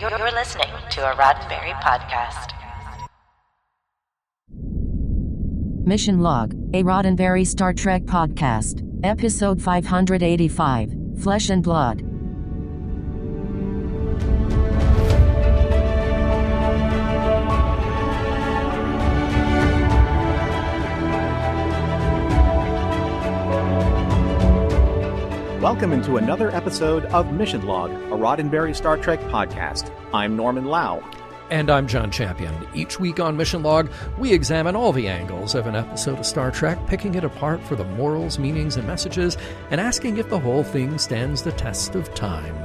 You're listening to a Roddenberry podcast. Mission Log, a Roddenberry Star Trek podcast, episode 585, Flesh and Blood. Welcome into another episode of Mission Log, a Roddenberry Star Trek podcast. I'm Norman Lau. And I'm John Champion. Each week on Mission Log, we examine all the angles of an episode of Star Trek, picking it apart for the morals, meanings, and messages, and asking if the whole thing stands the test of time.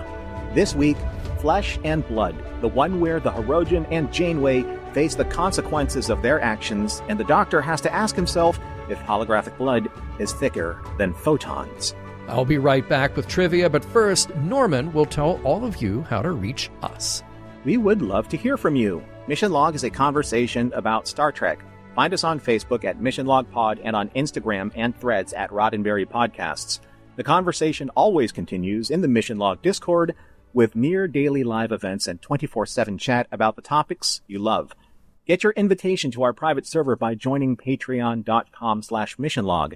This week, Flesh and Blood, the one where the Hirogen and Janeway face the consequences of their actions, and the Doctor has to ask himself if holographic blood is thicker than photons. I'll be right back with trivia, but first, Norman will tell all of you how to reach us. We would love to hear from you. Mission Log is a conversation about Star Trek. Find us on Facebook at Mission Log Pod and on Instagram and Threads at Roddenberry Podcasts. The conversation always continues in the Mission Log Discord with near daily live events and 24/7 chat about the topics you love. Get your invitation to our private server by joining patreon.com/missionlog.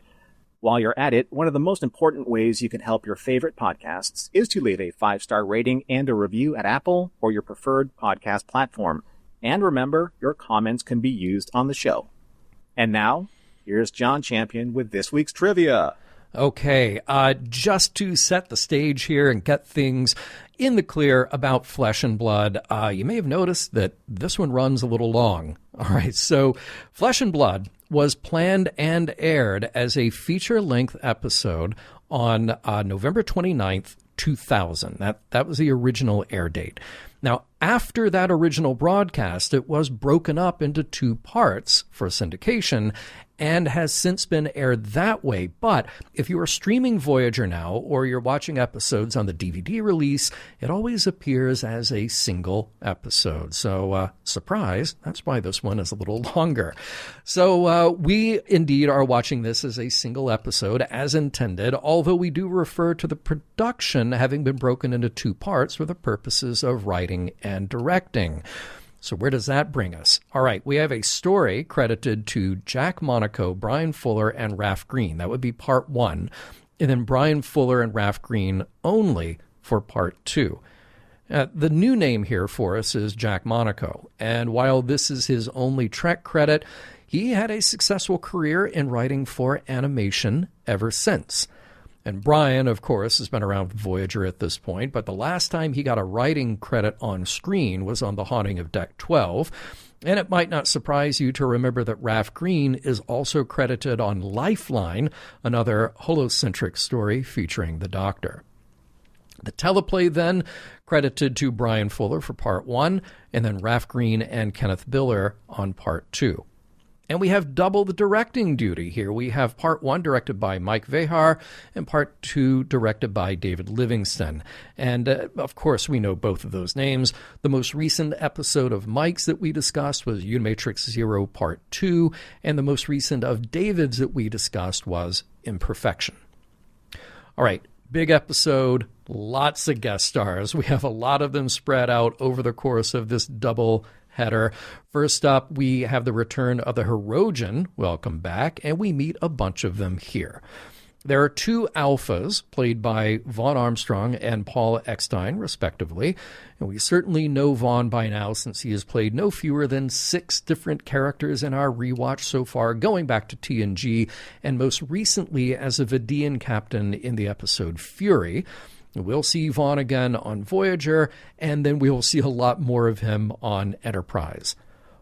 While you're at it, one of the most important ways you can help your favorite podcasts is to leave a 5-star rating and a review at Apple or your preferred podcast platform. And remember, your comments can be used on the show. And now, here's John Champion with this week's trivia. Okay, just to set the stage here and get things in the clear about Flesh and Blood, you may have noticed that this one runs a little long. All right, so Flesh and Blood was planned and aired as a feature-length episode on November 29th, 2000. That was the original air date. Now, after that original broadcast, it was broken up into 2 parts for syndication and has since been aired that way. But if you are streaming Voyager now or you're watching episodes on the DVD release, it always appears as a single episode. So, surprise, that's why this one is a little longer. So we indeed are watching this as a single episode as intended, although we do refer to the production having been broken into 2 parts for the purposes of writing and directing. So where does that bring us? All right, we have a story credited to Jack Monaco, Brian Fuller, and Ralph Green. That would be part 1. And then Brian Fuller and Ralph Green only for part 2. The new name here for us is Jack Monaco. And while this is his only Trek credit, he had a successful career in writing for animation ever since. And Brian, of course, has been around with Voyager at this point, but the last time he got a writing credit on screen was on The Haunting of Deck 12. And it might not surprise you to remember that Ralph Green is also credited on Lifeline, another holocentric story featuring the Doctor. The teleplay then credited to Brian Fuller for part 1, and then Ralph Green and Kenneth Biller on part 2. And we have double the directing duty here. We have part 1 directed by Mike Vehar and part 2 directed by David Livingston. And, of course, we know both of those names. The most recent episode of Mike's that we discussed was Unimatrix Zero Part 2, and the most recent of David's that we discussed was Imperfection. All right, big episode, lots of guest stars. We have a lot of them spread out over the course of this double header. First up, we have the return of the Hirogen. Welcome back, and we meet a bunch of them here. There are 2 alphas, played by Vaughn Armstrong and Paul Eckstein, respectively. And we certainly know Vaughn by now, since he has played no fewer than 6 different characters in our rewatch so far, going back to TNG, and most recently as a Vidian captain in the episode Fury. We'll see Vaughn again on Voyager, and then we will see a lot more of him on Enterprise.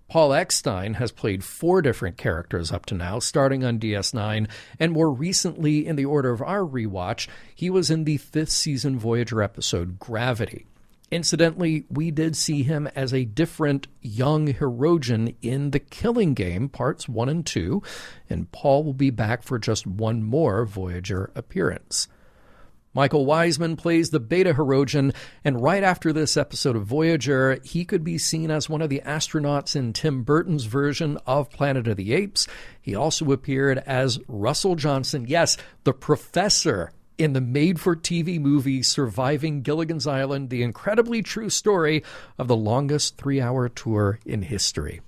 Paul Eckstein has played 4 different characters up to now, starting on DS9, and more recently, in the order of our rewatch, he was in the 5th season Voyager episode Gravity. Incidentally, we did see him as a different young Hirogen in The Killing Game, parts 1 and 2, and Paul will be back for just one more Voyager appearance. Michael Wiseman plays the Beta Hirogen, and right after this episode of Voyager, he could be seen as one of the astronauts in Tim Burton's version of Planet of the Apes. He also appeared as Russell Johnson, yes, the professor in the made-for-TV movie Surviving Gilligan's Island, the incredibly true story of the longest 3-hour tour in history.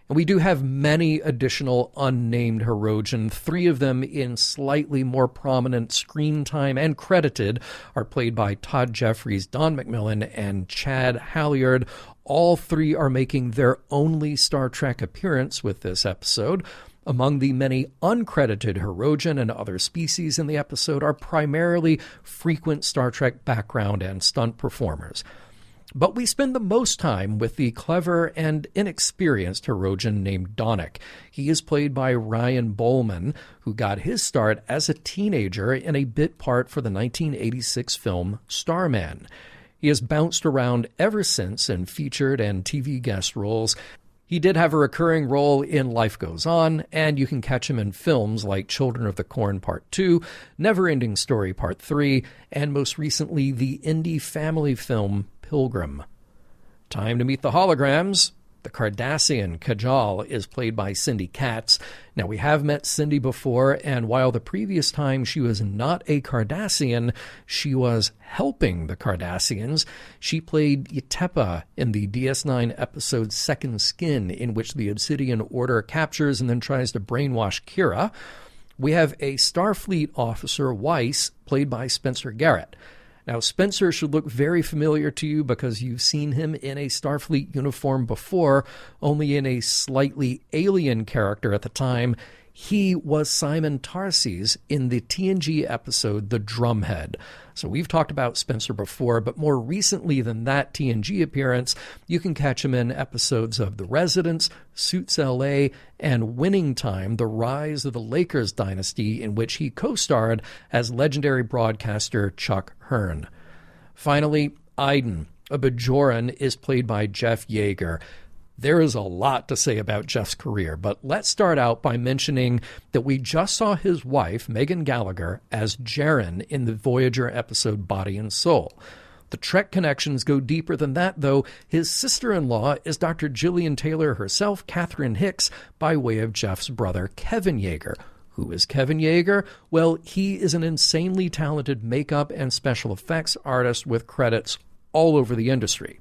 And we do have many additional unnamed Hirogen. 3 of them in slightly more prominent screen time and credited are played by Todd Jeffries, Don McMillan, and Chad Halyard. All 3 are making their only Star Trek appearance with this episode. Among the many uncredited Hirogen and other species in the episode are primarily frequent Star Trek background and stunt performers. But we spend the most time with the clever and inexperienced Hirogen named Donnick. He is played by Ryan Bowman, who got his start as a teenager in a bit part for the 1986 film Starman. He has bounced around ever since in featured and TV guest roles. He did have a recurring role in Life Goes On, and you can catch him in films like Children of the Corn Part 2, Never-Ending Story Part 3, and most recently the indie family film Pilgrim. Time to meet the holograms. The Cardassian Kajal is played by Cindy Katz. Now, we have met Cindy before, and while the previous time she was not a Cardassian, she was helping the Cardassians. She played Yetepa in the DS9 episode Second Skin, in which the Obsidian Order captures and then tries to brainwash Kira. We have a Starfleet officer, Weiss, played by Spencer Garrett. Now, Spencer should look very familiar to you because you've seen him in a Starfleet uniform before, only in a slightly alien character at the time. He was Simon Tarses in the TNG episode The Drumhead. So we've talked about Spencer before, but more recently than that TNG appearance, you can catch him in episodes of The Residents, Suits LA, and Winning Time, The Rise of the Lakers Dynasty, in which he co-starred as legendary broadcaster Chuck Hearn. Finally, Iden, a Bajoran, is played by Jeff Yeager. There is a lot to say about Jeff's career, but let's start out by mentioning that we just saw his wife, Megan Gallagher, as Jaren in the Voyager episode Body and Soul. The Trek connections go deeper than that, though. His sister-in-law is Dr. Gillian Taylor herself, Catherine Hicks, by way of Jeff's brother, Kevin Yeager. Who is Kevin Yeager? Well, he is an insanely talented makeup and special effects artist with credits all over the industry.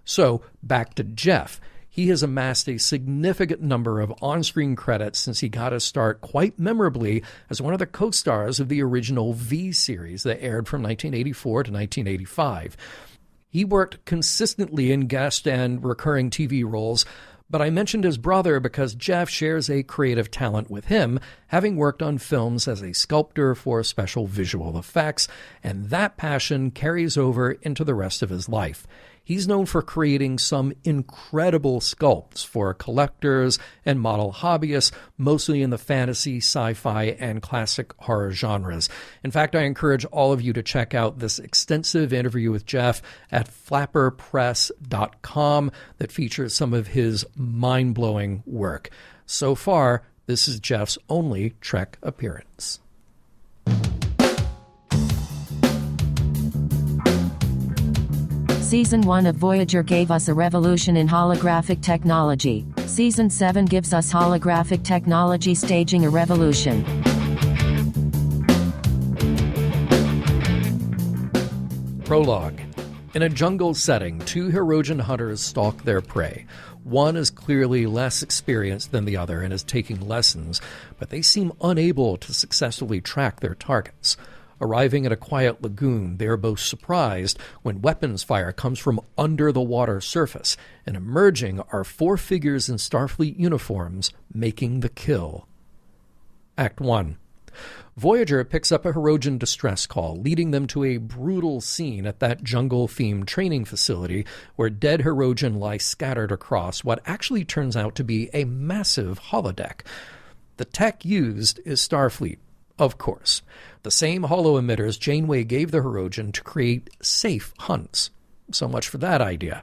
So, back to Jeff. He has amassed a significant number of on-screen credits since he got his start quite memorably as one of the co-stars of the original V series that aired from 1984 to 1985. He worked consistently in guest and recurring TV roles, but I mentioned his brother because Jeff shares a creative talent with him, having worked on films as a sculptor for special visual effects, and that passion carries over into the rest of his life. He's known for creating some incredible sculpts for collectors and model hobbyists, mostly in the fantasy, sci-fi, and classic horror genres. In fact, I encourage all of you to check out this extensive interview with Jeff at flapperpress.com that features some of his mind-blowing work. So far, this is Jeff's only Trek appearance. Season 1 of Voyager gave us a revolution in holographic technology. Season 7 gives us holographic technology staging a revolution. Prologue. In a jungle setting, 2 Hirogen hunters stalk their prey. One is clearly less experienced than the other and is taking lessons, but they seem unable to successfully track their targets. Arriving at a quiet lagoon, they are both surprised when weapons fire comes from under the water surface, and emerging are 4 figures in Starfleet uniforms making the kill. Act 1. Voyager picks up a Hirogen distress call, leading them to a brutal scene at that jungle-themed training facility where dead Hirogen lie scattered across what actually turns out to be a massive holodeck. The tech used is Starfleet, of course. The same holo-emitters Janeway gave the Hirogen to create safe hunts. So much for that idea.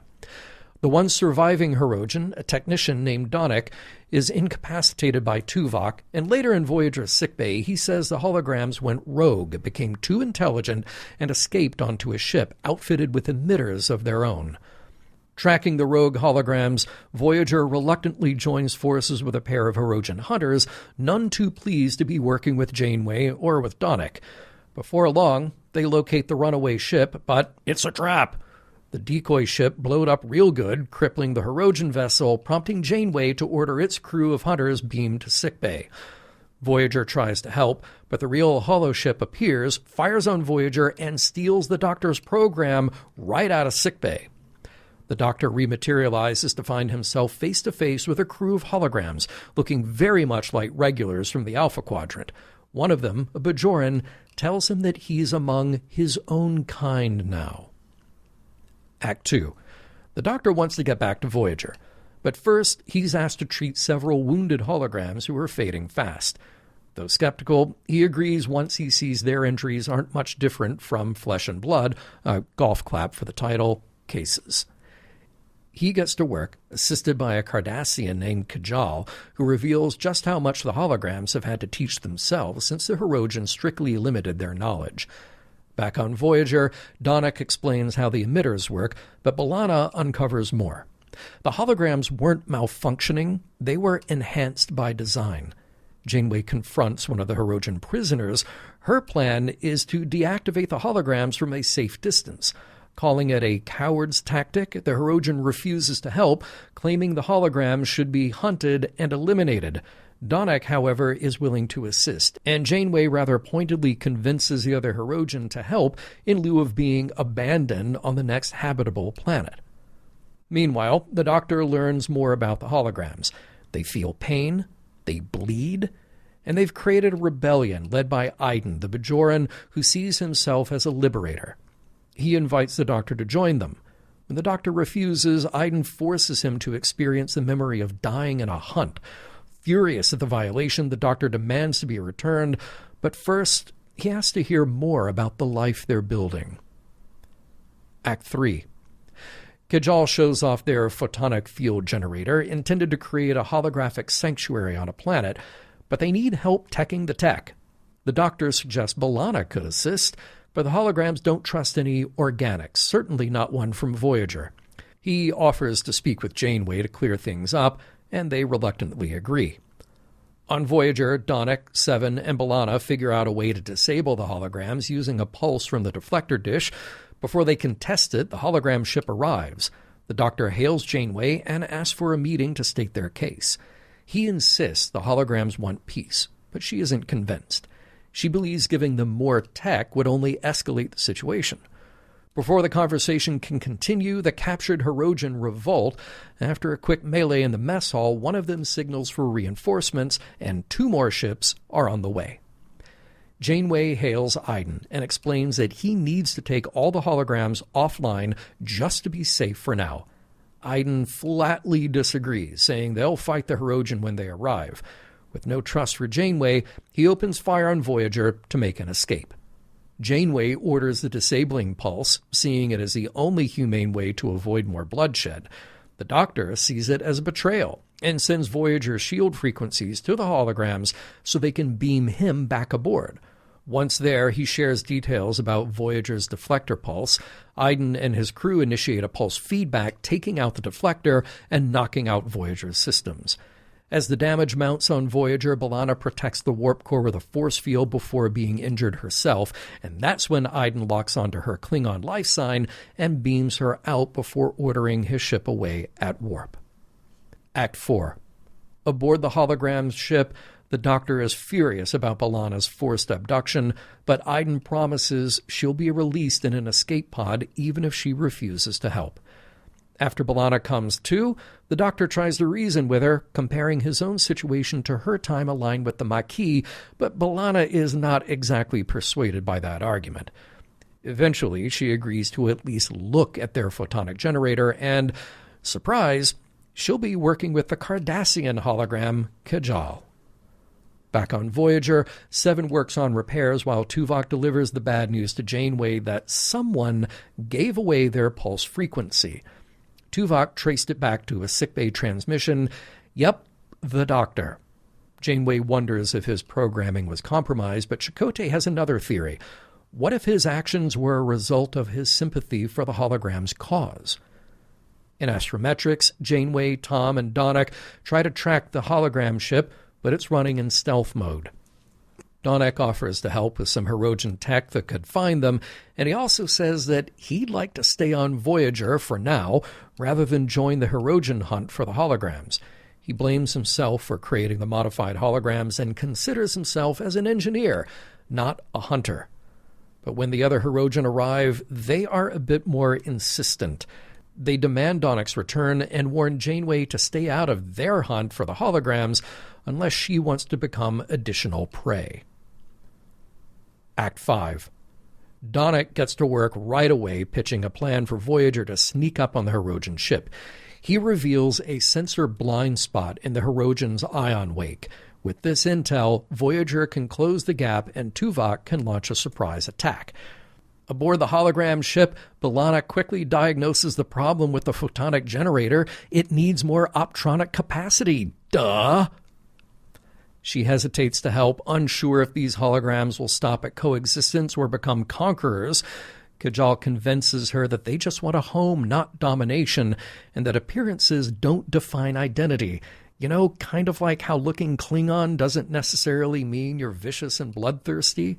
The one surviving Hirogen, a technician named Donnick, is incapacitated by Tuvok, and later in Voyager's sickbay, he says the holograms went rogue, became too intelligent, and escaped onto a ship outfitted with emitters of their own. Tracking the rogue holograms, Voyager reluctantly joins forces with a pair of Hirogen hunters, none too pleased to be working with Janeway or with Donnick. Before long, they locate the runaway ship, but it's a trap. The decoy ship blowed up real good, crippling the Hirogen vessel, prompting Janeway to order its crew of hunters beamed to sickbay. Voyager tries to help, but the real holoship appears, fires on Voyager, and steals the Doctor's program right out of sickbay. The Doctor rematerializes to find himself face-to-face with a crew of holograms, looking very much like regulars from the Alpha Quadrant. One of them, a Bajoran, tells him that he's among his own kind now. Act 2. The Doctor wants to get back to Voyager, but first he's asked to treat several wounded holograms who are fading fast. Though skeptical, he agrees once he sees their injuries aren't much different from flesh and blood, a golf clap for the title, cases. He gets to work, assisted by a Cardassian named Kajal, who reveals just how much the holograms have had to teach themselves since the Hirogen strictly limited their knowledge. Back on Voyager, Donnack explains how the emitters work, but B'Elanna uncovers more. The holograms weren't malfunctioning, they were enhanced by design. Janeway confronts one of the Hirogen prisoners. Her plan is to deactivate the holograms from a safe distance. Calling it a coward's tactic, the Hirogen refuses to help, claiming the holograms should be hunted and eliminated. Donnack, however, is willing to assist, and Janeway rather pointedly convinces the other Hirogen to help in lieu of being abandoned on the next habitable planet. Meanwhile, the Doctor learns more about the holograms. They feel pain, they bleed, and they've created a rebellion led by Iden, the Bajoran, who sees himself as a liberator. He invites the Doctor to join them. When the Doctor refuses, Iden forces him to experience the memory of dying in a hunt. Furious at the violation, the Doctor demands to be returned, but first he has to hear more about the life they're building. Act 3. Kajal shows off their photonic field generator, intended to create a holographic sanctuary on a planet, but they need help teching the tech. The Doctor suggests B'Elanna could assist, but the holograms don't trust any organics, certainly not one from Voyager. He offers to speak with Janeway to clear things up, and they reluctantly agree. On Voyager, Donnack, Seven, and B'Elanna figure out a way to disable the holograms using a pulse from the deflector dish. Before they can test it, the hologram ship arrives. The Doctor hails Janeway and asks for a meeting to state their case. He insists the holograms want peace, but she isn't convinced. She believes giving them more tech would only escalate the situation. Before the conversation can continue, the captured Hirogen revolt. After a quick melee in the mess hall, one of them signals for reinforcements, and 2 more ships are on the way. Janeway hails Iden and explains that he needs to take all the holograms offline just to be safe for now. Iden flatly disagrees, saying they'll fight the Hirogen when they arrive. With no trust for Janeway, he opens fire on Voyager to make an escape. Janeway orders the disabling pulse, seeing it as the only humane way to avoid more bloodshed. The Doctor sees it as a betrayal and sends Voyager's shield frequencies to the holograms so they can beam him back aboard. Once there, he shares details about Voyager's deflector pulse. Iden and his crew initiate a pulse feedback, taking out the deflector and knocking out Voyager's systems. As the damage mounts on Voyager, B'Elanna protects the warp core with a force field before being injured herself, and that's when Iden locks onto her Klingon life sign and beams her out before ordering his ship away at warp. Act 4. Aboard the hologram's ship, the Doctor is furious about B'Elanna's forced abduction, but Iden promises she'll be released in an escape pod even if she refuses to help. After B'Elanna comes to, the Doctor tries to reason with her, comparing his own situation to her time aligned with the Maquis, but B'Elanna is not exactly persuaded by that argument. Eventually, she agrees to at least look at their photonic generator, and, surprise, she'll be working with the Cardassian hologram, Kajal. Back on Voyager, Seven works on repairs while Tuvok delivers the bad news to Janeway that someone gave away their pulse frequency. Tuvok traced it back to a sickbay transmission. Yep, the Doctor. Janeway wonders if his programming was compromised, but Chakotay has another theory. What if his actions were a result of his sympathy for the hologram's cause? In Astrometrics, Janeway, Tom, and Donnack try to track the hologram ship, but it's running in stealth mode. Donnek offers to help with some Hirogen tech that could find them, and he also says that he'd like to stay on Voyager for now, rather than join the Hirogen hunt for the holograms. He blames himself for creating the modified holograms and considers himself as an engineer, not a hunter. But when the other Hirogen arrive, they are a bit more insistent. They demand Donnek's return and warn Janeway to stay out of their hunt for the holograms unless she wants to become additional prey. Act 5. Donnek gets to work right away pitching a plan for Voyager to sneak up on the Hirogen ship. He reveals a sensor blind spot in the Hirogen's ion wake. With this intel, Voyager can close the gap and Tuvok can launch a surprise attack. Aboard the hologram ship, B'Elanna quickly diagnoses the problem with the photonic generator. It needs more optronic capacity. Duh! She hesitates to help, unsure if these holograms will stop at coexistence or become conquerors. Kajal convinces her that they just want a home, not domination, and that appearances don't define identity. You know, kind of like how looking Klingon doesn't necessarily mean you're vicious and bloodthirsty.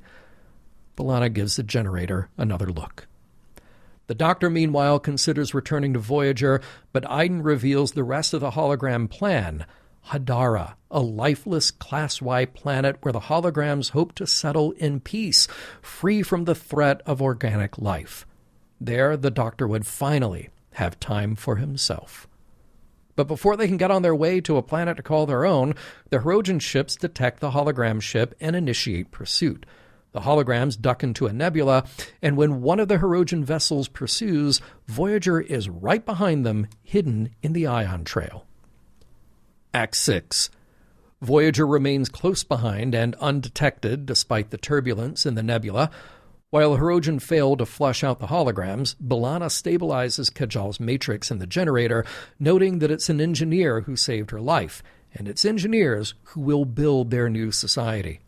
B'Elanna gives the generator another look. The Doctor, meanwhile, considers returning to Voyager, but Iden reveals the rest of the hologram plan. Hadara, a lifeless Class Y planet where the holograms hope to settle in peace, free from the threat of organic life. There, the Doctor would finally have time for himself. But before they can get on their way to a planet to call their own, the Hirogen ships detect the hologram ship and initiate pursuit. The holograms duck into a nebula, and when one of the Hirogen vessels pursues, Voyager is right behind them, hidden in the ion trail. Act 6. Voyager remains close behind and undetected despite the turbulence in the nebula. While Hirogen failed to flush out the holograms, B'Elanna stabilizes Kajal's matrix in the generator, noting that it's an engineer who saved her life, and it's engineers who will build their new society.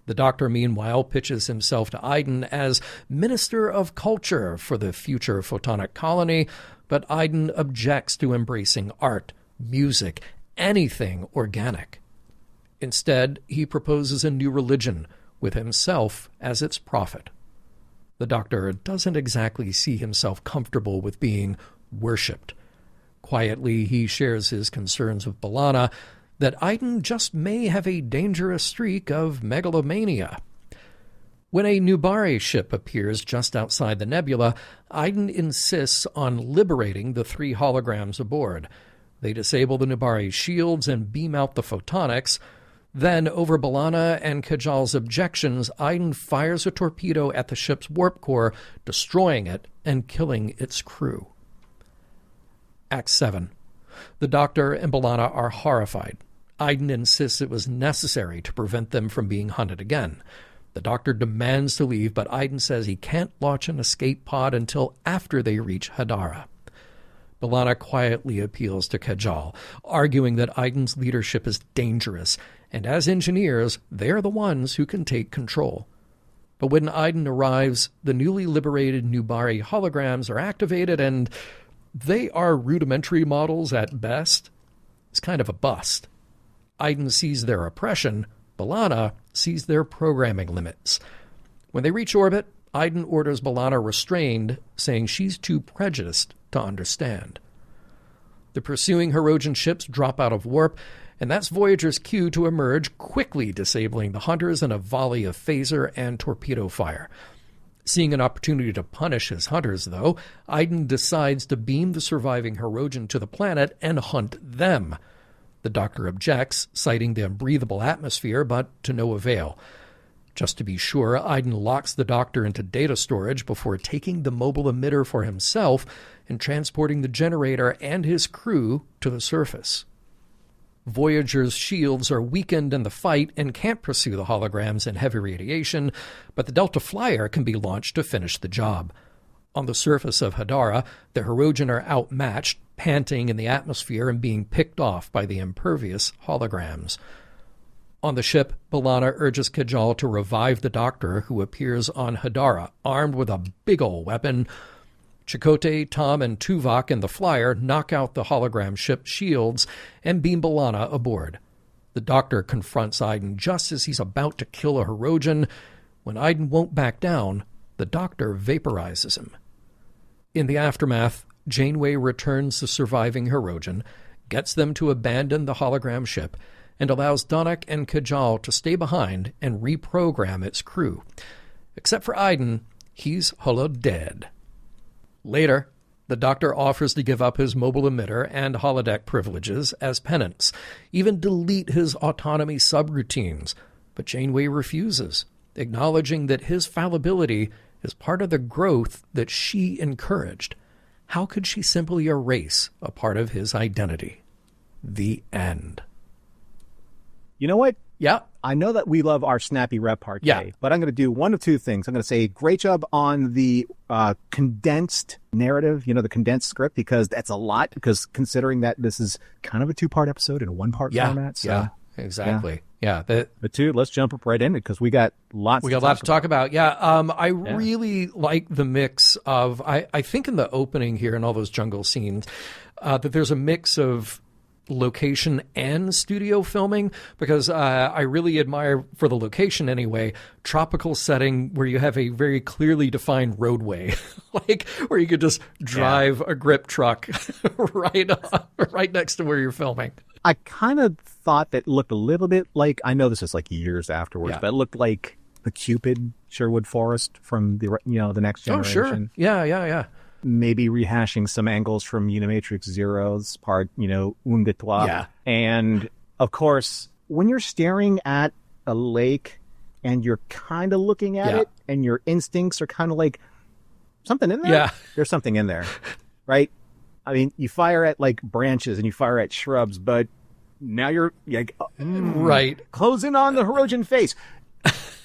The Doctor, meanwhile, pitches himself to Iden as Minister of Culture for the future photonic colony, but Iden objects to embracing art, music, anything organic. Instead, he proposes a new religion, with himself as its prophet. The Doctor doesn't exactly see himself comfortable with being worshipped. Quietly, he shares his concerns with B'Elanna that Iden just may have a dangerous streak of megalomania. When a Nubari ship appears just outside the nebula, Iden insists on liberating the 3 holograms aboard. They disable the Nubari's shields and beam out the photonics. Then, over B'Elanna and Kajal's objections, Iden fires a torpedo at the ship's warp core, destroying it and killing its crew. Act 7. The Doctor and B'Elanna are horrified. Iden insists it was necessary to prevent them from being hunted again. The Doctor demands to leave, but Iden says he can't launch an escape pod until after they reach Hadara. B'Elanna quietly appeals to Kajal, arguing that Iden's leadership is dangerous, and as engineers, they're the ones who can take control. But when Iden arrives, the newly liberated Nubari holograms are activated, and they are rudimentary models at best. It's kind of a bust. Iden sees their oppression, B'Elanna sees their programming limits. When they reach orbit, Iden orders B'Elanna restrained, saying she's too prejudiced to understand. The pursuing Hirogen ships drop out of warp, and that's Voyager's cue to emerge, quickly disabling the hunters in a volley of phaser and torpedo fire. Seeing an opportunity to punish his hunters, though, Iden decides to beam the surviving Hirogen to the planet and hunt them. The Doctor objects, citing the unbreathable atmosphere, but to no avail. Just to be sure, Iden locks the Doctor into data storage before taking the mobile emitter for himself and transporting the generator and his crew to the surface. Voyager's shields are weakened in the fight and can't pursue the holograms in heavy radiation, but the Delta Flyer can be launched to finish the job. On the surface of Hadara, the Hirogen are outmatched, panting in the atmosphere and being picked off by the impervious holograms. On the ship, B'Elanna urges Kajal to revive the Doctor, who appears on Hadara, armed with a big ol' weapon. Chakotay, Tom, and Tuvok and the Flyer knock out the hologram ship's shields and beam B'Elanna aboard. The Doctor confronts Iden just as he's about to kill a Hirogen. When Iden won't back down, the Doctor vaporizes him. In the aftermath, Janeway returns the surviving Hirogen, gets them to abandon the hologram ship, and allows Donnac and Kajal to stay behind and reprogram its crew. Except for Iden, he's holo-dead. Later, the Doctor offers to give up his mobile emitter and holodeck privileges as penance, even delete his autonomy subroutines, but Janeway refuses, acknowledging that his fallibility is part of the growth that she encouraged. How could she simply erase a part of his identity? The end. You know what? Yeah. I know that we love our snappy repartee, Yeah. but I'm going to do one of two things. I'm going to say great job on the condensed narrative, the condensed script, because that's a lot, because considering that this is kind of a two-part episode in a one-part format. So, yeah, exactly. Yeah. But two, let's jump right in it because we got lots to talk about. Yeah. I really like the mix of, I think in the opening here and all those jungle scenes, that there's a mix of location and studio filming, because I really admire, for the location anyway, tropical setting where you have a very clearly defined roadway, like where you could just drive a grip truck right next to where you're filming. I kind of thought that looked a little bit like, I know this is like years afterwards, but it looked like the Cupid Sherwood Forest from the Next Generation. Oh, sure. Yeah. Maybe rehashing some angles from Unimatrix Zero's part, Un de Trois. Yeah. And, of course, when you're staring at a lake and you're kind of looking at it and your instincts are kind of like, something in there? Yeah. There's something in there, right? I mean, you fire at, like, branches and you fire at shrubs, but now you're, like, right. Closing on the Hirogen face.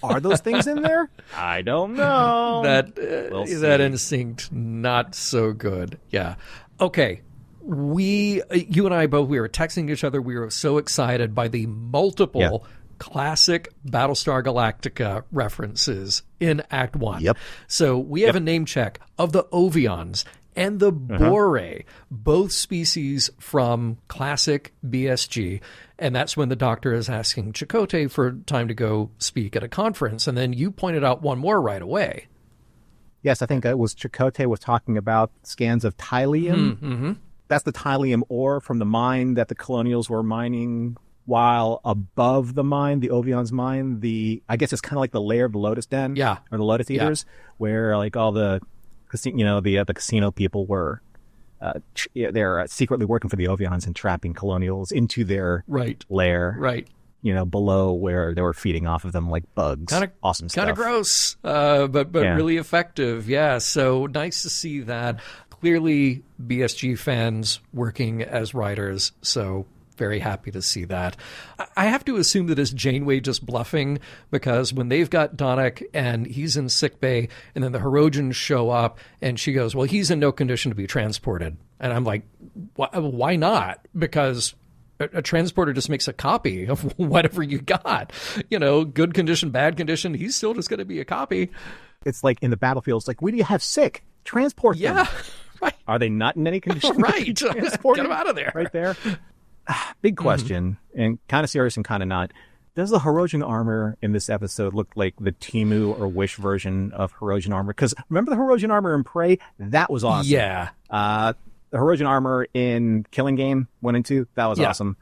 Are those things in there? I don't know. That instinct, not so good. Yeah. Okay. You and I both, we were texting each other. We were so excited by the multiple classic Battlestar Galactica references in Act 1. Yep. So we have a name check of the Ovions and the Borei, both species from classic BSG. And that's when the Doctor is asking Chakotay for time to go speak at a conference. And then you pointed out one more right away. Yes, I think it was Chakotay was talking about scans of Tylium. Mm-hmm. That's the Tylium ore from the mine that the Colonials were mining, while above the mine, the Ovions mine, I guess it's kind of like the lair of the Lotus Den, or the Lotus Eaters, where like all the casino people were they're secretly working for the Ovions and trapping Colonials into their lair, below where they were feeding off of them like bugs. Awesome stuff. Kind of gross, but really effective. Yeah, so nice to see that. Clearly, BSG fans working as writers, so very happy to see that. I have to assume that it's Janeway just bluffing, because when they've got Donnac and he's in sickbay and then the Hirogens show up and she goes, well, he's in no condition to be transported. And I'm like, why not? Because a transporter just makes a copy of whatever you got. Good condition, bad condition, he's still just going to be a copy. It's like in the battlefield, it's like, what do you have sick? Transport them. Yeah, right. Are they not in any condition? Right. Get them out of there. Right there. Big question, and kind of serious and kind of not. Does the Hirogen armor in this episode look like the Timu or Wish version of Hirogen armor? Because remember the Hirogen armor in Prey? That was awesome. Yeah. The Hirogen armor in Killing Game 1 and 2, that was awesome.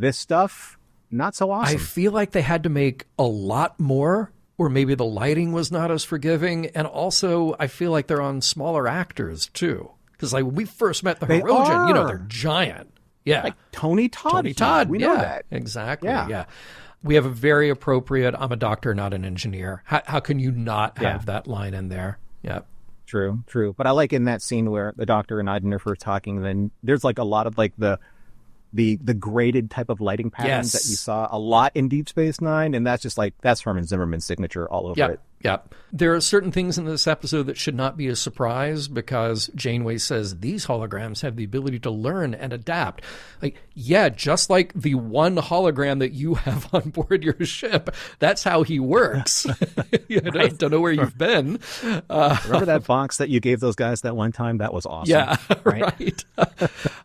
This stuff, not so awesome. I feel like they had to make a lot more, or maybe the lighting was not as forgiving. And also, I feel like they're on smaller actors, too. Because like when we first met the Hirogen, they're giant. Yeah. Like Tony Todd. We know that. Exactly. Yeah. We have a very appropriate, I'm a doctor, not an engineer. How can you not have that line in there? Yeah. True. But I like in that scene where the Doctor and Iden are first talking, then there's like a lot of like the graded type of lighting patterns that you saw a lot in Deep Space Nine. And that's just like, that's Herman Zimmerman's signature all over it. Yep. There are certain things in this episode that should not be a surprise because Janeway says these holograms have the ability to learn and adapt. Like, yeah, just like the one hologram that you have on board your ship. That's how he works. Right. Don't know where you've been. Remember that box that you gave those guys that one time? That was awesome. Yeah, right.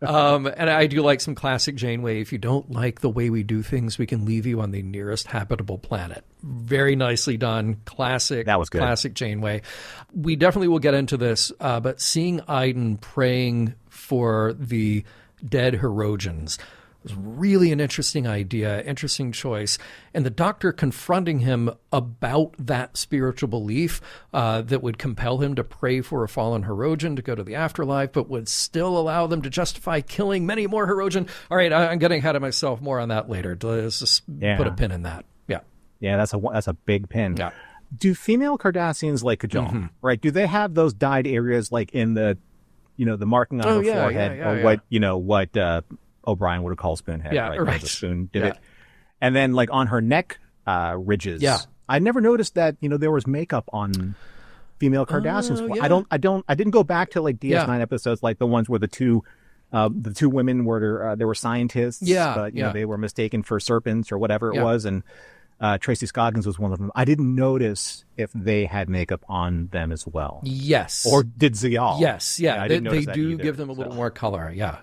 And I do like some classic Janeway. If you don't like the way we do things, we can leave you on the nearest habitable planet. Very nicely done. Classic. That was good. Classic Janeway. We definitely will get into this, but seeing Iden praying for the dead Hirogens was really an interesting idea, interesting choice. And the Doctor confronting him about that spiritual belief that would compel him to pray for a fallen Hirogen to go to the afterlife, but would still allow them to justify killing many more Hirogen. All right, I'm getting ahead of myself. More on that later. Let's just put a pin in that. Yeah. Yeah, that's a big pin. Yeah. Do female Cardassians like Kajal, right? Do they have those dyed areas like in the, the marking on her forehead, or what O'Brien would have called spoonhead, right? The spoon did it. And then like on her neck ridges. Yeah. I never noticed that, there was makeup on female Cardassians. I didn't go back to like DS9 episodes, like the ones where the two women were, they were scientists, but they were mistaken for serpents or whatever it was. And Tracy Scoggins was one of them. I didn't notice if they had makeup on them as well. Yes. Or did Ziyal? Yes, yeah. They do give them a little more color, yeah.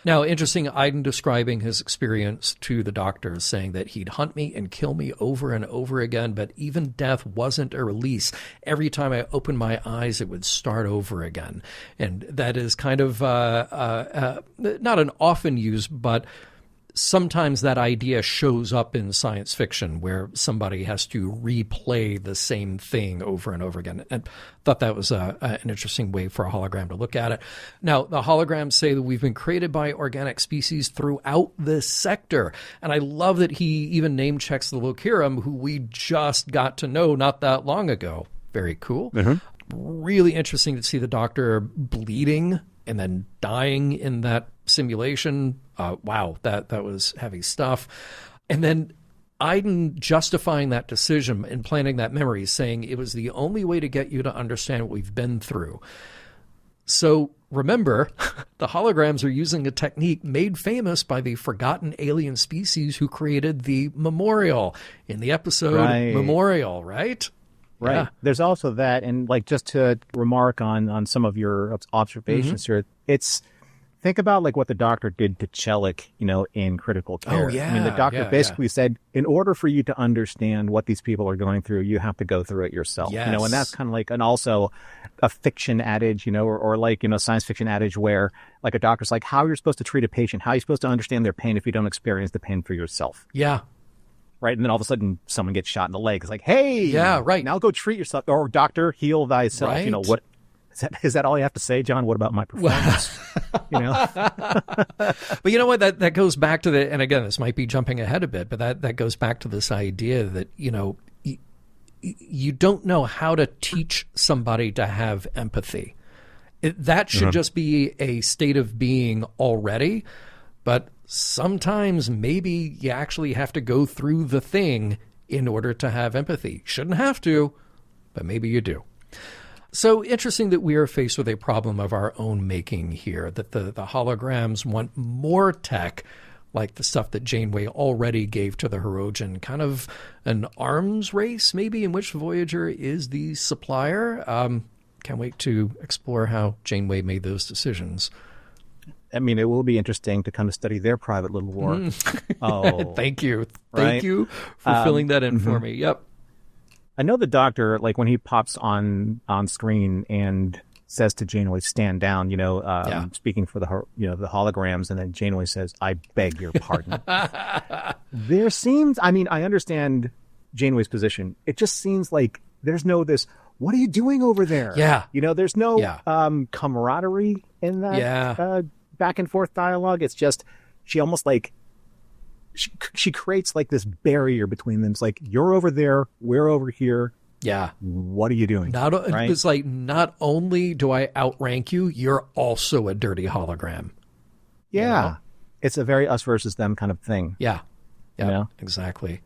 Now, interesting, Iden describing his experience to the Doctor, saying that he'd hunt me and kill me over and over again, but even death wasn't a release. Every time I opened my eyes, it would start over again. And that is kind of not an often used, but sometimes that idea shows up in science fiction where somebody has to replay the same thing over and over again. And thought that was an interesting way for a hologram to look at it. Now, the holograms say that we've been created by organic species throughout this sector. And I love that he even name checks the Lokirim, who we just got to know not that long ago. Very cool. Really interesting to see the Doctor bleeding and then dying in that simulation. Wow, that was heavy stuff. And then Iden justifying that decision and planting that memory, saying it was the only way to get you to understand what we've been through. So remember, the holograms are using a technique made famous by the forgotten alien species who created the memorial in the episode Memorial, right? Right. Yeah. There's also that, and like just to remark on some of your observations here, think about like what the Doctor did to Chelik, in Critical Care. Oh, yeah. I mean, the Doctor basically said, in order for you to understand what these people are going through, you have to go through it yourself. Yes. And that's kind of like, and also a fiction adage, or like, science fiction adage where like a doctor's like, how you're supposed to treat a patient, how are you supposed to understand their pain if you don't experience the pain for yourself? Yeah. Right. And then all of a sudden someone gets shot in the leg. It's like, hey, now go treat yourself. Or doctor, heal thyself. Right. What is that all you have to say, John? What about my performance? But you know what? That goes back to and again, this might be jumping ahead a bit, but that goes back to this idea that, you don't know how to teach somebody to have empathy. That should just be a state of being already. But sometimes maybe you actually have to go through the thing in order to have empathy. Shouldn't have to, but maybe you do. So interesting that we are faced with a problem of our own making here, that the holograms want more tech, like the stuff that Janeway already gave to the Hirogen, kind of an arms race maybe in which Voyager is the supplier. Can't wait to explore how Janeway made those decisions. I mean, it will be interesting to come to study their private little war. Thank you. Thank you for filling that in for me. Yep. I know the Doctor, like when he pops on screen and says to Janeway, stand down, speaking for the holograms, and then Janeway says, I beg your pardon. There seems, I understand Janeway's position. It just seems like there's no what are you doing over there? Yeah. There's no camaraderie in that back and forth dialogue. It's just, she almost like, she creates like this barrier between them. It's like, you're over there, we're over here. Yeah. What are you doing? Right? It's like, not only do I outrank you, you're also a dirty hologram. Yeah. It's a very us versus them kind of thing. Yeah. Yeah, exactly.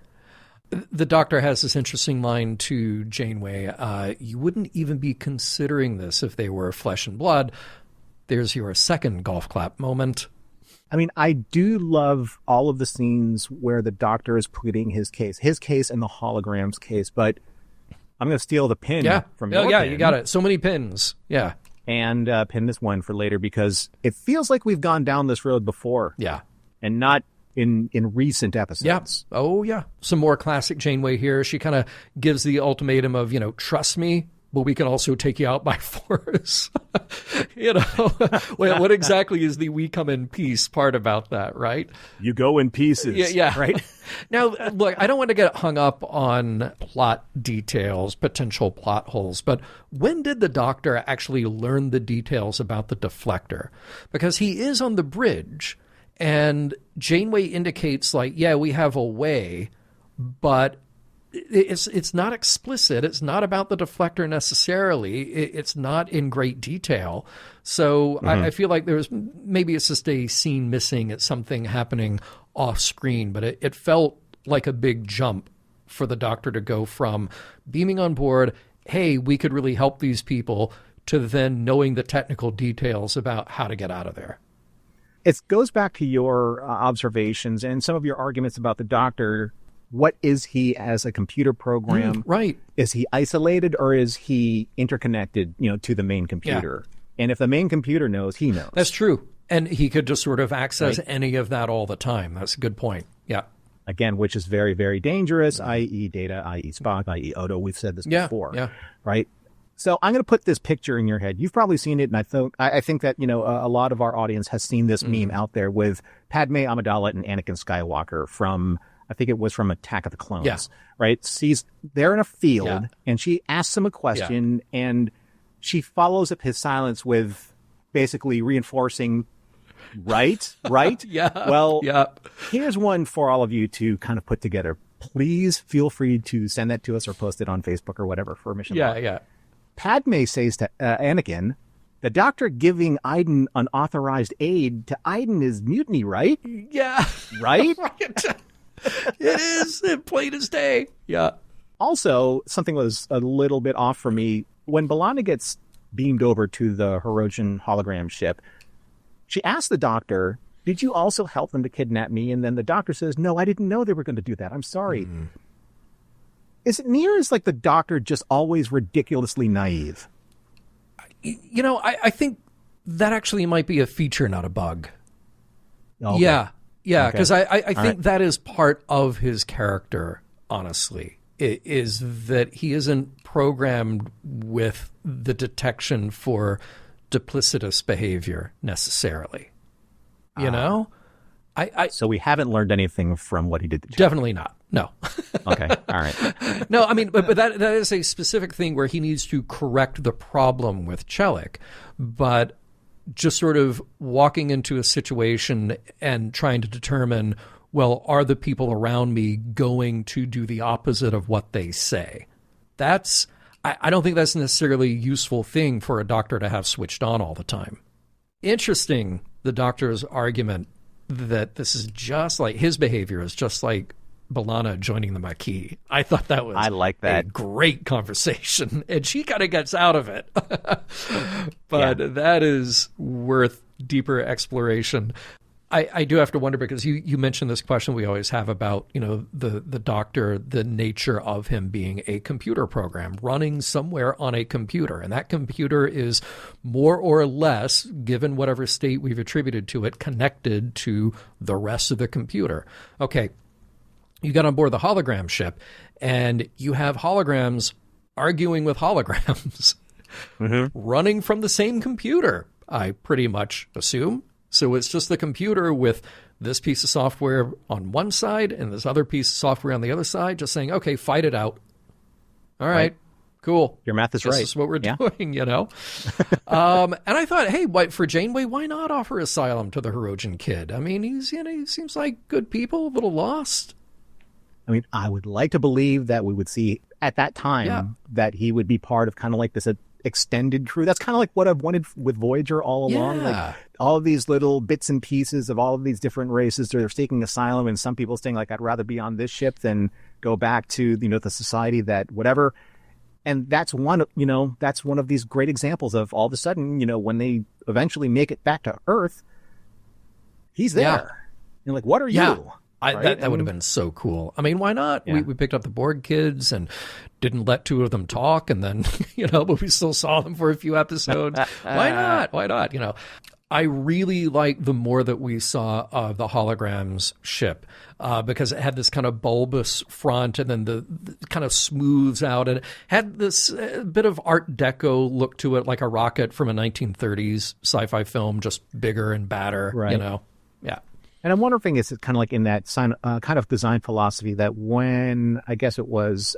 The Doctor has this interesting line to Janeway. You wouldn't even be considering this if they were flesh and blood. There's your second golf clap moment. I mean, I do love all of the scenes where the Doctor is putting his case and the hologram's case, but I'm going to steal the pin from your pin. You got it. So many pins. Yeah. And pin this one for later because it feels like we've gone down this road before. Yeah. And not in recent episodes. Yeah. Oh, yeah. Some more classic Janeway here. She kind of gives the ultimatum of, trust me, but we can also take you out by force. What exactly is the "we come in peace" part about that, right? You go in pieces. Yeah. Right? Now, look, I don't want to get hung up on plot details, potential plot holes, but when did the Doctor actually learn the details about the deflector? Because he is on the bridge, and Janeway indicates, we have a way, but it's not explicit. It's not about the deflector necessarily. It's not in great detail. So I feel like maybe it's just a scene missing. It's something happening off screen, but it felt like a big jump for the Doctor to go from beaming on board, hey, we could really help these people, to then knowing the technical details about how to get out of there. It goes back to your observations and some of your arguments about the Doctor. What is he as a computer program? Right. Is he isolated or is he interconnected, to the main computer? Yeah. And if the main computer knows, he knows. That's true. And he could just sort of access any of that all the time. That's a good point. Yeah. Again, which is very, very dangerous, i.e. Data, i.e. Spock, i.e. Odo. We've said this before. Yeah. Right? So I'm going to put this picture in your head. You've probably seen it, and I think that, a lot of our audience has seen this meme out there with Padme Amidala and Anakin Skywalker from... I think it was from Attack of the Clones, right? They're in a field, and she asks him a question, and she follows up his silence with basically reinforcing, right? Well, here's one for all of you to kind of put together. Please feel free to send that to us or post it on Facebook or whatever for Mission Log. Padme says to Anakin, the Doctor giving Iden unauthorized aid to Iden is mutiny, right? Yeah. Right? Right. It is. Plain as day. Yeah. Also, something was a little bit off for me. When B'Elanna gets beamed over to the Hirogen hologram ship, she asks the Doctor, did you also help them to kidnap me? And then the Doctor says, no, I didn't know they were going to do that. I'm sorry. Is it near as like the Doctor just always ridiculously naive? I think that actually might be a feature, not a bug. Okay. Yeah, because I think that is part of his character, honestly, is that he isn't programmed with the detection for duplicitous behavior necessarily. So we haven't learned anything from what he did to Janeway. Definitely not. No. Okay. All right. No, I mean, but that is a specific thing where he needs to correct the problem with Chelik, but just sort of walking into a situation and trying to determine, well, are the people around me going to do the opposite of what they say? I don't think that's necessarily a useful thing for a Doctor to have switched on all the time. Interesting, the Doctor's argument that this is just like, his behavior is just like B'Elanna joining the Maquis. I thought that was a great conversation, and she kind of gets out of it. But that is worth deeper exploration. I do have to wonder, because you mentioned this question we always have about, the Doctor, the nature of him being a computer program running somewhere on a computer. And that computer is more or less, given whatever state we've attributed to it, connected to the rest of the computer. Okay, you got on board the hologram ship, and you have holograms arguing with holograms, running from the same computer, I pretty much assume. So it's just the computer with this piece of software on one side and this other piece of software on the other side, just saying, okay, fight it out. All right. Cool. Your math is right. This is what we're doing, And I thought, hey, for Janeway, why not offer asylum to the Hirogen kid? I mean, he seems like good people, a little lost. I mean, I would like to believe that we would see at that time that he would be part of kind of like this extended crew. That's kind of like what I've wanted with Voyager all along. Yeah. Like all of these little bits and pieces of all of these different races. They're seeking asylum, and some people saying like, I'd rather be on this ship than go back to, the society that whatever. And that's one of these great examples of all of a sudden, when they eventually make it back to Earth, he's there. Yeah. You're like, what are you? Right? That would have been so cool. I mean, why not? Yeah. We picked up the Borg kids and didn't let two of them talk, and then, but we still saw them for a few episodes. Why not? Why not? I really like the more that we saw of the holograms ship because it had this kind of bulbous front, and then the kind of smooths out, and it had this bit of Art Deco look to it, like a rocket from a 1930s sci-fi film, just bigger and badder, right. Yeah. And I'm wondering, is it kind of like in that kind of design philosophy that when, I guess it was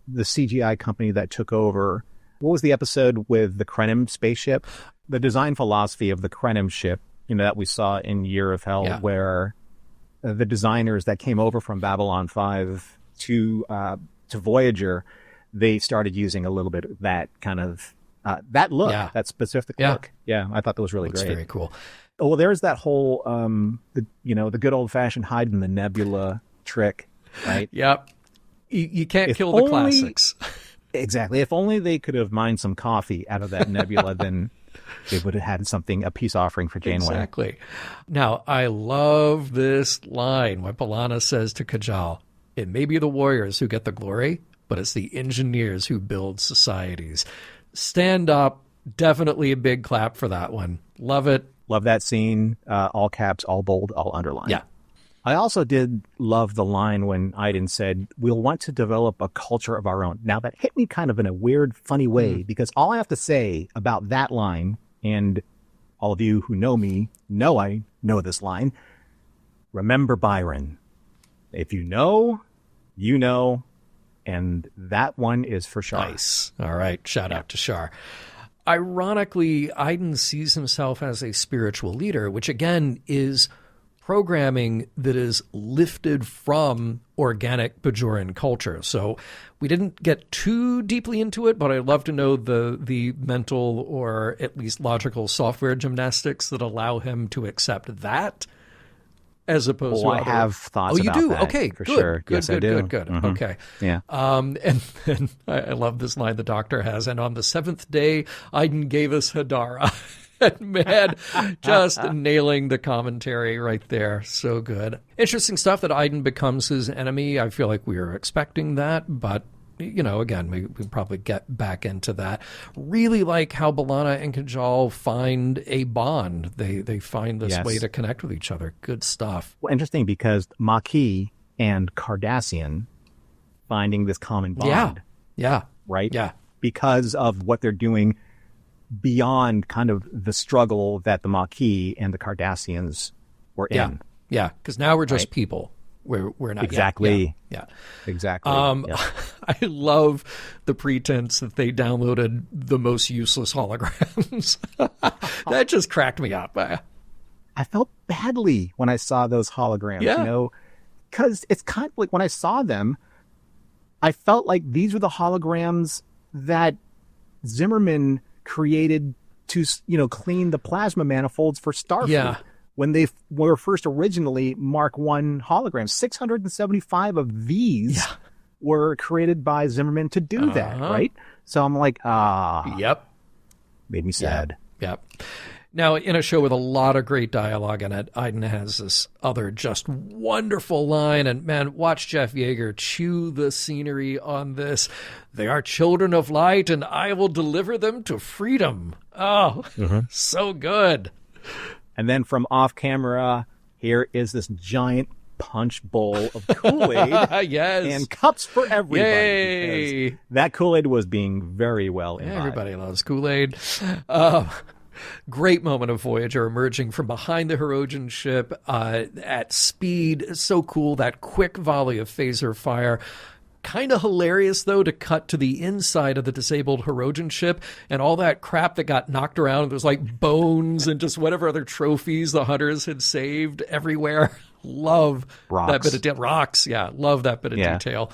the CGI company that took over, what was the episode with the Krenim spaceship? The design philosophy of the Krenim ship, that we saw in Year of Hell, where the designers that came over from Babylon 5 to Voyager, they started using a little bit of that kind of, that look, that specific look. Yeah, I thought that was really great. Very cool. Oh, well, there's that whole, the good old-fashioned hide in the nebula trick, right? Yep. You can't kill the classics. Exactly. If only they could have mined some coffee out of that nebula, then they would have had a peace offering for Janeway. Exactly. Now, I love this line when B'Elanna says to Kajal, it may be the warriors who get the glory, but it's the engineers who build societies. Stand up. Definitely a big clap for that one. Love it. Love that scene. All caps, all bold, all underlined. Yeah. I also did love the line when Iden said, we'll want to develop a culture of our own. Now, that hit me kind of in a weird, funny way, because all I have to say about that line, and all of you who know me know I know this line, remember Byron. If you know, you know, and that one is for Shar. Nice. All right. Shout out to Shar. Ironically, Iden sees himself as a spiritual leader, which again is programming that is lifted from organic Bajoran culture. So we didn't get too deeply into it, but I'd love to know the mental or at least logical software gymnastics that allow him to accept that as opposed to I have thoughts about that. Oh, you do? Okay, for good. Sure. Good, yes, good, I do. Good. Mm-hmm. Okay. Yeah. And then I love this line the Doctor has, and on the seventh day, Iden gave us Hadara. And man, just nailing the commentary right there. So good. Interesting stuff that Iden becomes his enemy. I feel like we were expecting that, but again, we probably get back into that. Really like how B'Elanna and Kajal find a bond. They find this way to connect with each other. Good stuff. Well, interesting because Maquis and Cardassian finding this common bond. Yeah. Right? Yeah. Because of what they're doing beyond kind of the struggle that the Maquis and the Cardassians were in. Yeah, because now we're just people. We're not exactly. Yeah. Exactly. I love the pretense that they downloaded the most useless holograms. That just cracked me up. I felt badly when I saw those holograms, because it's kind of like when I saw them, I felt like these were the holograms that Zimmerman created to, clean the plasma manifolds for Starfleet. Yeah. When they were first originally Mark I holograms. 675 of these were created by Zimmerman to do that, right? So I'm like, Yep. Made me sad. Yep. Now, in a show with a lot of great dialogue in it, Iden has this other just wonderful line, and man, watch Jeff Yeager chew the scenery on this. They are children of light, and I will deliver them to freedom. Oh, so good. And then from off camera, here is this giant punch bowl of Kool-Aid. Yes. And cups for everybody. Yay. That Kool-Aid was being very well imbibed. Everybody loves Kool-Aid. Great moment of Voyager emerging from behind the Hirogen ship at speed. So cool. That quick volley of phaser fire. Kind of hilarious, though, to cut to the inside of the disabled Hirogen ship and all that crap that got knocked around. There's like bones and just whatever other trophies the hunters had saved everywhere. Love that bit of rocks. Yeah, love that bit of detail.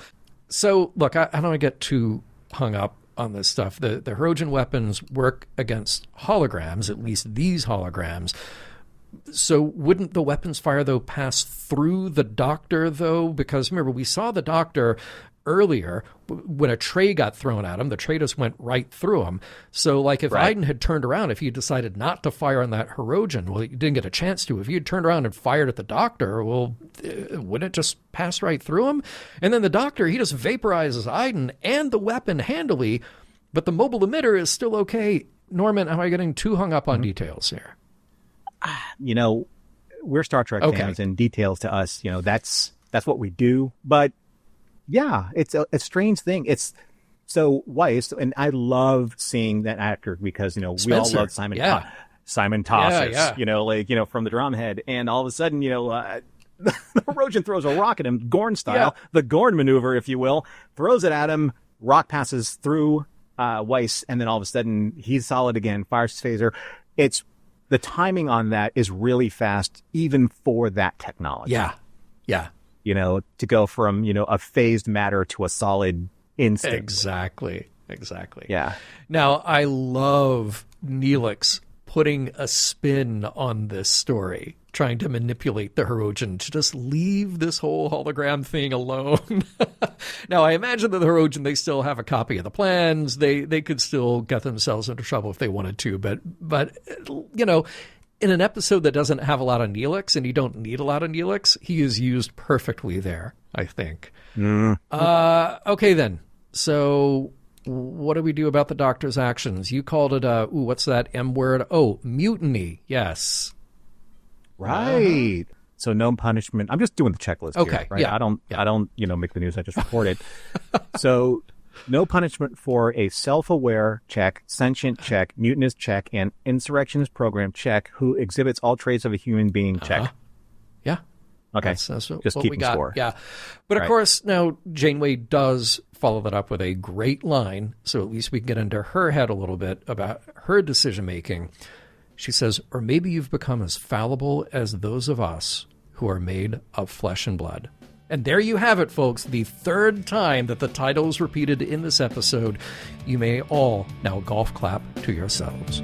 So, look, I don't want to get too hung up on this stuff. The Hirogen weapons work against holograms, at least these holograms. So wouldn't the weapons fire, though, pass through the Doctor, though? Because remember, we saw the Doctor earlier when a tray got thrown at him. The tray just went right through him. So, like, if Iden had turned around, if he decided not to fire on that Hirogen, well, he didn't get a chance to. If he had turned around and fired at the Doctor, well, wouldn't it just pass right through him? And then the Doctor, he just vaporizes Iden and the weapon handily, but the mobile emitter is still okay. Norman, am I getting too hung up on details here? You know, we're Star Trek fans, and details to us, you know, that's what we do. But yeah, it's a strange thing. It's so Weiss, and I love seeing that actor because, you know, we all love Simon Tosses, you know, like, you know, from the Drumhead, and all of a sudden, you know, the Hirogen throws a rock at him, Gorn style, the Gorn maneuver, if you will, throws it at him, rock passes through Weiss, and then all of a sudden he's solid again, fires his phaser. The timing on that is really fast, even for that technology. Yeah. You know, to go from, you know, a phased matter to a solid instant. Exactly. Yeah. Now, I love Neelix putting a spin on this story, trying to manipulate the Hirogen to just leave this whole hologram thing alone. Now, I imagine that the Hirogen, they still have a copy of the plans. They could still get themselves into trouble if they wanted to. But you know, in an episode that doesn't have a lot of Neelix, and you don't need a lot of Neelix, he is used perfectly there, I think. Okay, then. So what do we do about the Doctor's actions? You called it what's that M word? Oh, mutiny. Yes. Right. So no punishment. I'm just doing the checklist here, right? Yeah. I don't, you know, make the news. I just report it. So no punishment for a self-aware check, sentient check, mutinous check, and insurrectionist program check who exhibits all traits of a human being check. Yeah. Okay. That's just what keep we the got. score. Yeah. But of course, now Janeway does follow that up with a great line. So at least we can get into her head a little bit about her decision-making. She says, or maybe you've become as fallible as those of us who are made of flesh and blood. And there you have it, folks. The third time that the title is repeated in this episode. You may all now golf clap to yourselves.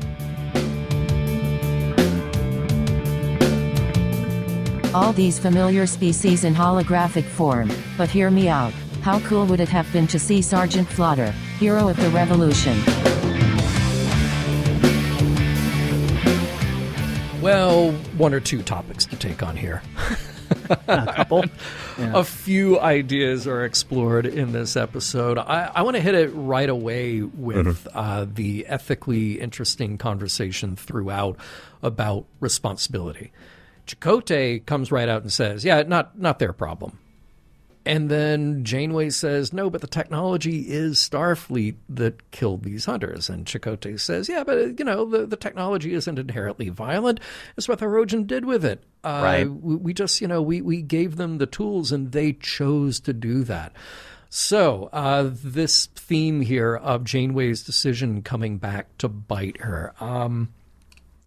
All these familiar species in holographic form, but hear me out. How cool would it have been to see Sergeant Flotter, hero of the revolution? Well, one or two topics to take on here. A couple. Yeah. A few ideas are explored in this episode. I want to hit it right away with the ethically interesting conversation throughout about responsibility. Chakotay comes right out and says, yeah, not their problem. And then Janeway says, no, but the technology is Starfleet that killed these hunters. And Chakotay says, yeah, but, you know, the technology isn't inherently violent. It's what the Hirogen did with it. Right. We just, you know, we gave them the tools and they chose to do that. So this theme here of Janeway's decision coming back to bite her,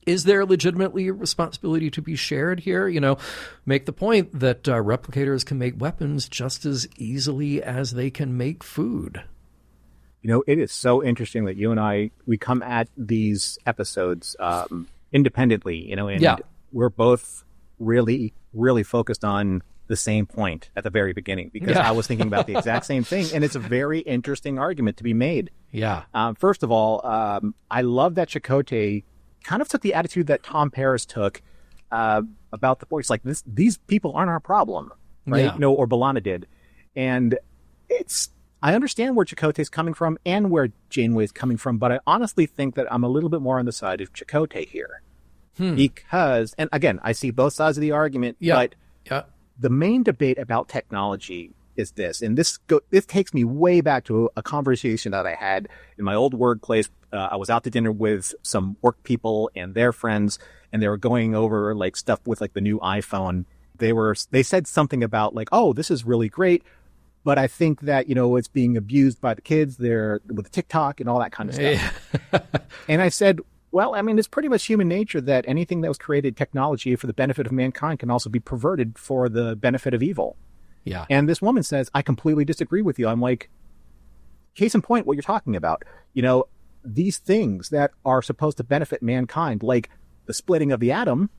is there legitimately a responsibility to be shared here? You know, make the point that replicators can make weapons just as easily as they can make food. You know, it is so interesting that you and we come at these episodes independently, you know, and we're both really, really focused on the same point at the very beginning because I was thinking about the exact same thing. And it's a very interesting argument to be made. Yeah. First of all, I love that Chakotay kind of took the attitude that Tom Paris took about the voice. Like, these people aren't our problem, right? Yeah. You know, or B'Elanna did. And I understand where Chakotay's coming from and where Janeway's coming from, but I honestly think that I'm a little bit more on the side of Chakotay here. Because, and again, I see both sides of the argument, but the main debate about technology is this, and this takes me way back to a conversation that I had in my old workplace. I was out to dinner with some work people and their friends, and they were going over like stuff with like the new iPhone. They said something about like, oh, this is really great, but I think that, you know, it's being abused by the kids there with TikTok and all that kind of stuff. And I said, well, I mean, it's pretty much human nature that anything that was created technology for the benefit of mankind can also be perverted for the benefit of evil. Yeah. And this woman says, I completely disagree with you. I'm like, case in point, what you're talking about, these things that are supposed to benefit mankind, like the splitting of the atom.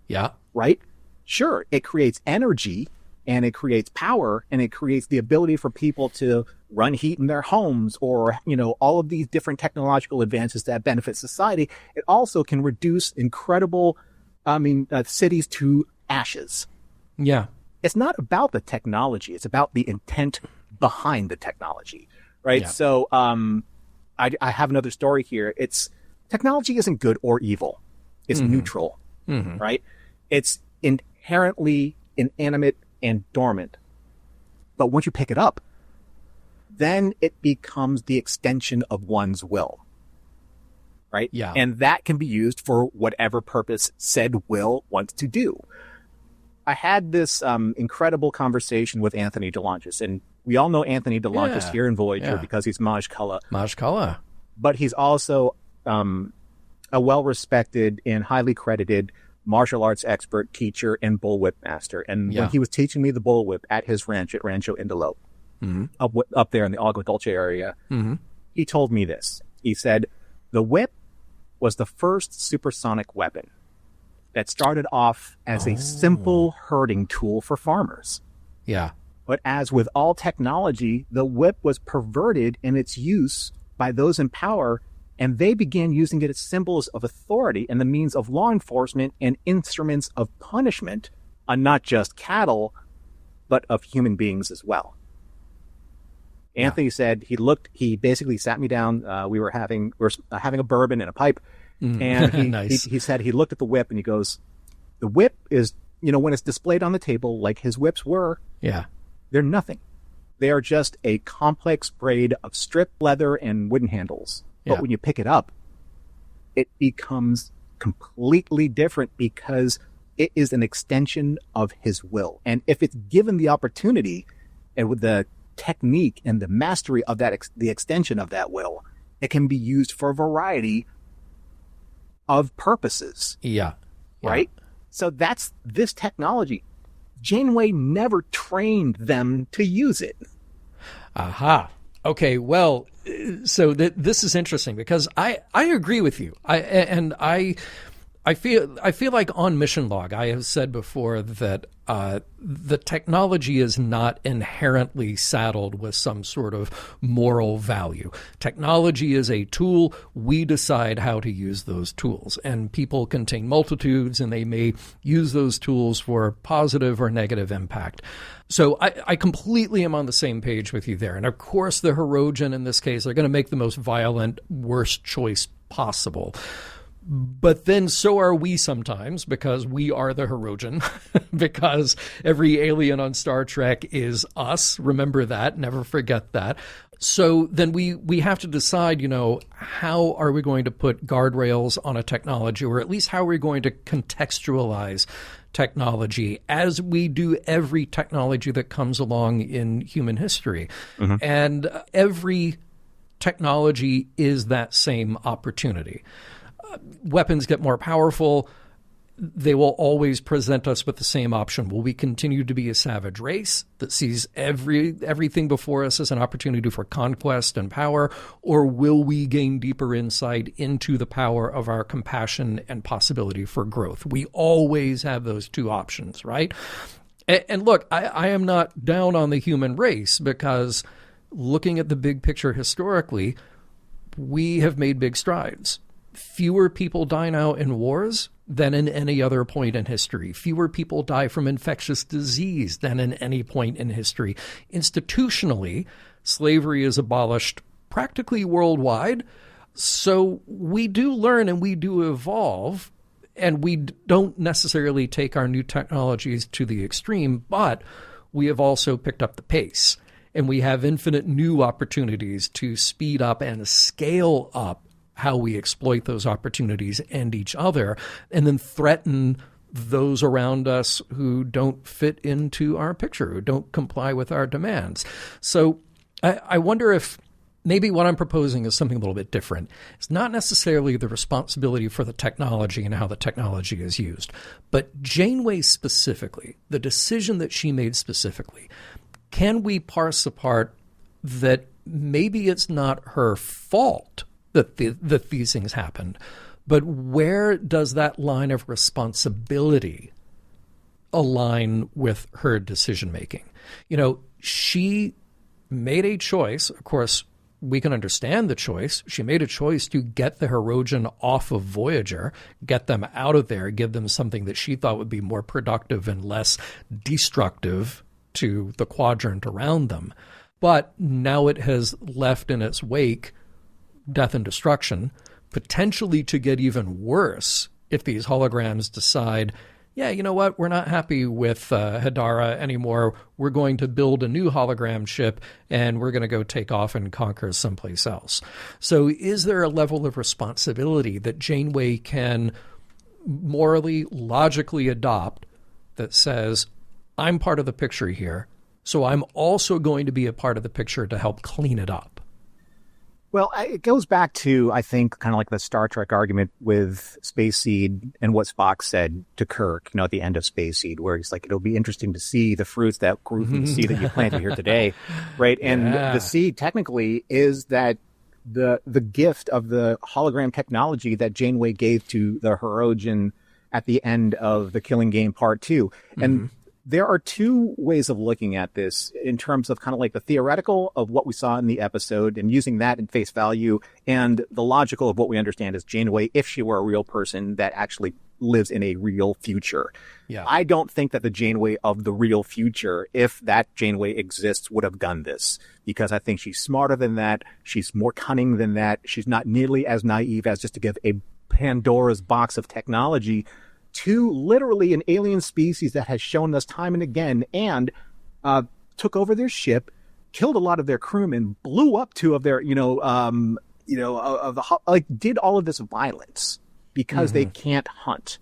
Yeah. Right? Sure, it creates energy and it creates power and it creates the ability for people to run heat in their homes or, all of these different technological advances that benefit society. It also can reduce incredible, cities to ashes. Yeah. It's not about the technology. It's about the intent behind the technology. Right. Yeah. So, I have another story here. Technology isn't good or evil. It's neutral. Mm-hmm. Right. It's inherently inanimate and dormant. But once you pick it up, then it becomes the extension of one's will. Right? Yeah. And that can be used for whatever purpose said will wants to do. I had this incredible conversation with Anthony DeLongis, and we all know Anthony DeLongis here in Voyager because he's Maj Kula. Maj Kula. But he's also a well-respected and highly credited martial arts expert, teacher, and bullwhip master. And when he was teaching me the bullwhip at his ranch at Rancho Indalo, up there in the Agua Dulce area, he told me this. He said, the whip was the first supersonic weapon that started off as a simple herding tool for farmers. Yeah. But as with all technology, the whip was perverted in its use by those in power, and they began using it as symbols of authority and the means of law enforcement and instruments of punishment on not just cattle, but of human beings as well. Anthony said he basically sat me down. We were having a bourbon and a pipe. And he said he looked at the whip and he goes, the whip is, when it's displayed on the table like his whips were, they're nothing. They are just a complex braid of stripped leather and wooden handles. But when you pick it up, it becomes completely different because it is an extension of his will. And if it's given the opportunity and with the technique and the mastery of that, the extension of that will, it can be used for a variety of purposes. Yeah. Right? So that's this technology. Janeway never trained them to use it. Aha. Okay, well, so this is interesting because I agree with you. I feel like on Mission Log, I have said before that the technology is not inherently saddled with some sort of moral value. Technology is a tool. We decide how to use those tools. And people contain multitudes, and they may use those tools for positive or negative impact. So I completely am on the same page with you there. And of course, the Hirogen in this case are going to make the most violent, worst choice possible. But then so are we sometimes, because we are the Hirogen, because every alien on Star Trek is us. Remember that. Never forget that. So then we have to decide, how are we going to put guardrails on a technology, or at least how are we going to contextualize technology as we do every technology that comes along in human history. Mm-hmm. And every technology is that same opportunity. Weapons get more powerful. They will always present us with the same option. Will we continue to be a savage race that sees everything before us as an opportunity for conquest and power, or will we gain deeper insight into the power of our compassion and possibility for growth? We always have those two options, right? And look, I am not down on the human race, because looking at the big picture historically, we have made big strides. Fewer people die now in wars than in any other point in history. Fewer people die from infectious disease than in any point in history. Institutionally, slavery is abolished practically worldwide. So we do learn and we do evolve, and we don't necessarily take our new technologies to the extreme, but we have also picked up the pace, and we have infinite new opportunities to speed up and scale up how we exploit those opportunities and each other, and then threaten those around us who don't fit into our picture, who don't comply with our demands. So I wonder if maybe what I'm proposing is something a little bit different. It's not necessarily the responsibility for the technology and how the technology is used, but Janeway specifically, the decision that she made specifically, can we parse apart that maybe it's not her fault that these things happened, but where does that line of responsibility align with her decision-making? She made a choice. Of course, we can understand the choice. She made a choice to get the Hirogen off of Voyager, get them out of there, give them something that she thought would be more productive and less destructive to the quadrant around them. But now it has left in its wake death and destruction, potentially to get even worse if these holograms decide, yeah, you know what, we're not happy with Hadara anymore. We're going to build a new hologram ship, and we're going to go take off and conquer someplace else. So is there a level of responsibility that Janeway can morally, logically adopt that says, I'm part of the picture here, so I'm also going to be a part of the picture to help clean it up? Well, it goes back to, I think, kind of like the Star Trek argument with Space Seed and what Spock said to Kirk, at the end of Space Seed, where he's like, it'll be interesting to see the fruits that grew from the seed that you planted here today, right? And the seed technically is that the gift of the hologram technology that Janeway gave to the Hirogen at the end of the Killing Game Part 2. And there are two ways of looking at this in terms of kind of like the theoretical of what we saw in the episode and using that in face value, and the logical of what we understand as Janeway, if she were a real person that actually lives in a real future. Yeah. I don't think that the Janeway of the real future, if that Janeway exists, would have done this, because I think she's smarter than that. She's more cunning than that. She's not nearly as naive as just to give a Pandora's box of technology to literally an alien species that has shown us time and again, and took over their ship, killed a lot of their crewmen, blew up two of their, did all of this violence because they can't hunt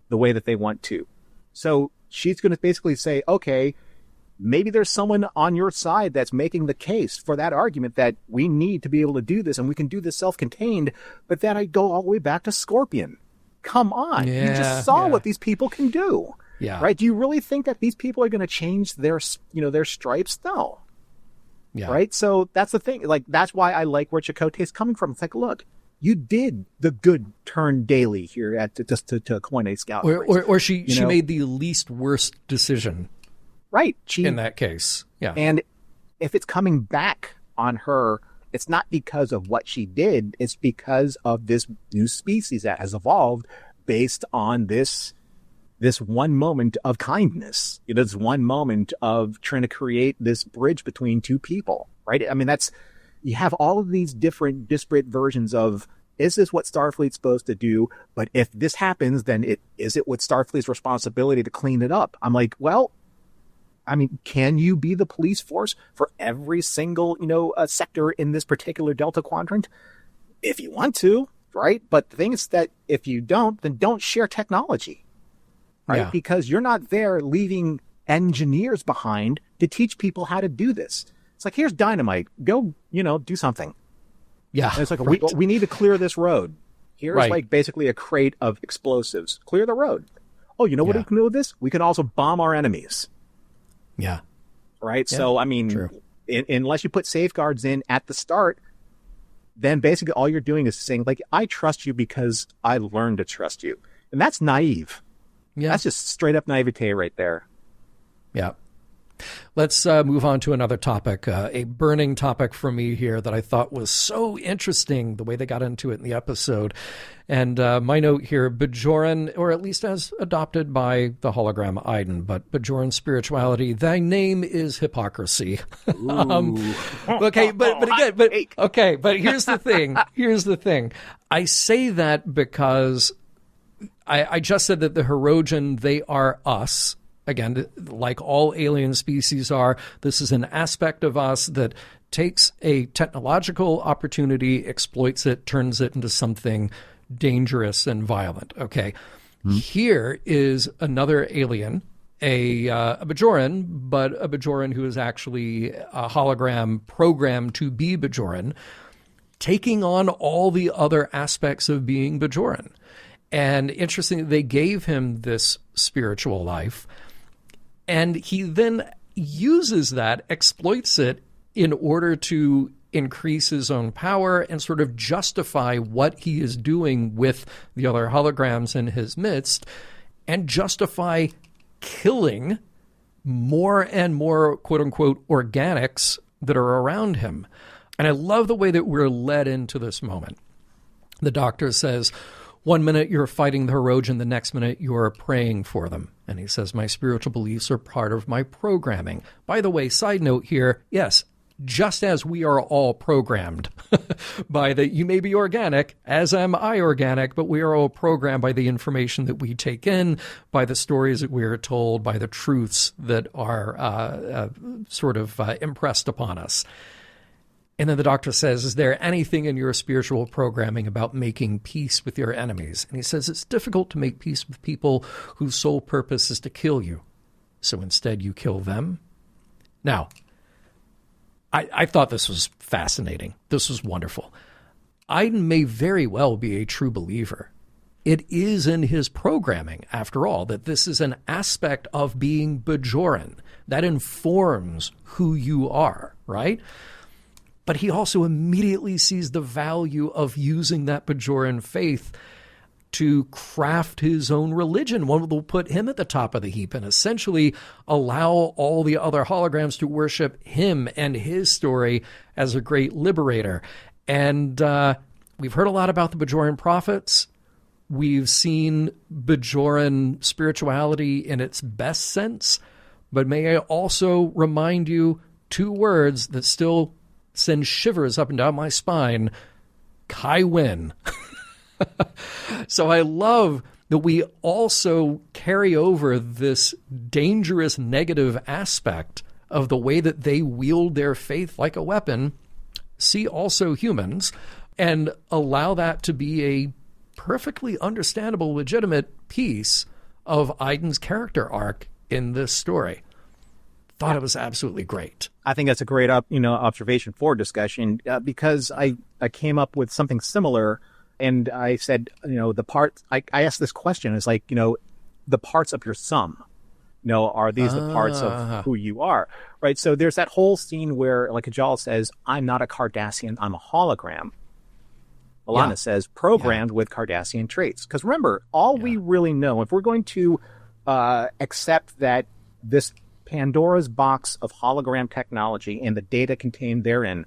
the way that they want to. So she's going to basically say, okay, maybe there's someone on your side that's making the case for that argument that we need to be able to do this, and we can do this self-contained. But then I go all the way back to Scorpion. Come on. You just saw what these people can do. Yeah. Right? Do you really think that these people are going to change their stripes? No. Yeah. Right? So that's the thing. Like, that's why I like where Chakotay is coming from. It's like, look, you did the good turn daily here at just to coin a scout. Or she made the least worst decision. Right. In that case. Yeah. And if it's coming back on her, it's not because of what she did. It's because of this new species that has evolved based on this one moment of kindness. This one moment of trying to create this bridge between two people, right? I mean, you have all of these different disparate versions of, is this what Starfleet's supposed to do? But if this happens, then is it what Starfleet's responsibility to clean it up? I'm like, well, I mean, can you be the police force for every single, sector in this particular Delta Quadrant? If you want to, right? But the thing is that if you don't, then don't share technology, right? Yeah. Because you're not there leaving engineers behind to teach people how to do this. It's like, here's dynamite. Go, do something. Yeah. And it's like, right. we need to clear this road. Here's like basically a crate of explosives. Clear the road. Oh, you know what we can do with this? We can also bomb our enemies. Yeah. Right. Yeah. So, I mean, unless you put safeguards in at the start, then basically all you're doing is saying, like, I trust you because I learned to trust you. And that's naive. Yeah. That's just straight up naivete right there. Yeah. Let's move on to another topic, a burning topic for me here that I thought was so interesting, the way they got into it in the episode. And my note here, Bajoran, or at least as adopted by the hologram Iden, but Bajoran spirituality, thy name is hypocrisy. Okay, but here's the thing. Here's the thing. I say that because I just said that the Hirogen, they are us. Again, like all alien species are, this is an aspect of us that takes a technological opportunity, exploits it, turns it into something dangerous and violent. Okay, Here is another alien, a Bajoran, but a Bajoran who is actually a hologram programmed to be Bajoran, taking on all the other aspects of being Bajoran. And interestingly, they gave him this spiritual life. And he then uses that, exploits it in order to increase his own power and sort of justify what he is doing with the other holograms in his midst, and justify killing more and more, quote-unquote, organics that are around him. And I love the way that we're led into this moment. The Doctor says, one minute you're fighting the Hirogen, the next minute you're praying for them. And he says, my spiritual beliefs are part of my programming. By the way, side note here, yes, just as we are all programmed by the, you may be organic, as am I organic, but we are all programmed by the information that we take in, by the stories that we are told, by the truths that are impressed upon us. And then the Doctor says, is there anything in your spiritual programming about making peace with your enemies? And he says, it's difficult to make peace with people whose sole purpose is to kill you. So instead you kill them. Now, I thought this was fascinating. This was wonderful. Iden may very well be a true believer. It is in his programming, after all, that this is an aspect of being Bajoran. That informs who you are, right? But he also immediately sees the value of using that Bajoran faith to craft his own religion, one that will put him at the top of the heap and essentially allow all the other holograms to worship him and his story as a great liberator. And we've heard a lot about the Bajoran prophets. We've seen Bajoran spirituality in its best sense. But may I also remind you two words that still send shivers up and down my spine: Kai Wynn. So I love that we also carry over this dangerous negative aspect of the way that they wield their faith like a weapon, see also humans, and allow that to be a perfectly understandable, legitimate piece of Iden's character arc in this story. Thought it was absolutely great. I think that's a great observation for discussion, because I came up with something similar. And I said, the parts, I asked this question, it's like, the parts of your sum, are these the parts of who you are, right? So there's that whole scene where, like Kajal says, I'm not a Cardassian, I'm a hologram. B'Elanna says, programmed with Cardassian traits. Because remember, all we really know, if we're going to accept that this Pandora's box of hologram technology and the data contained therein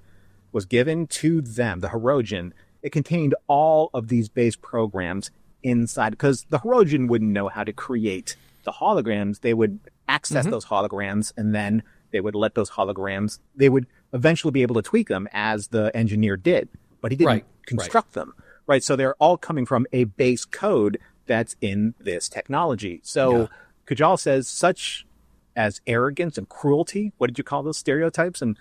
was given to them, the Hirogen, it contained all of these base programs inside, because the Hirogen wouldn't know how to create the holograms. They would access those holograms, and then they would let those holograms, they would eventually be able to tweak them as the engineer did, but he didn't construct them, right? So they're all coming from a base code that's in this technology. So Kajal says, such as arrogance and cruelty, what did you call those stereotypes? And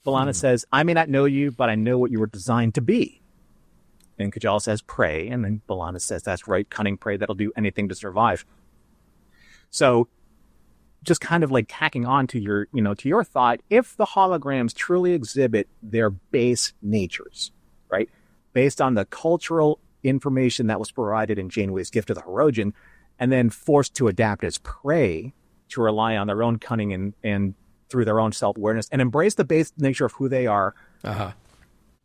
B'Elanna says, I may not know you, but I know what you were designed to be. And Kajal says, prey. And then B'Elanna says, that's right, cunning prey that'll do anything to survive. So just kind of like tacking on to your, to your thought, if the holograms truly exhibit their base natures, right, based on the cultural information that was provided in Janeway's gift to the Hirogen, and then forced to adapt as prey, to rely on their own cunning and through their own self-awareness, and embrace the base nature of who they are,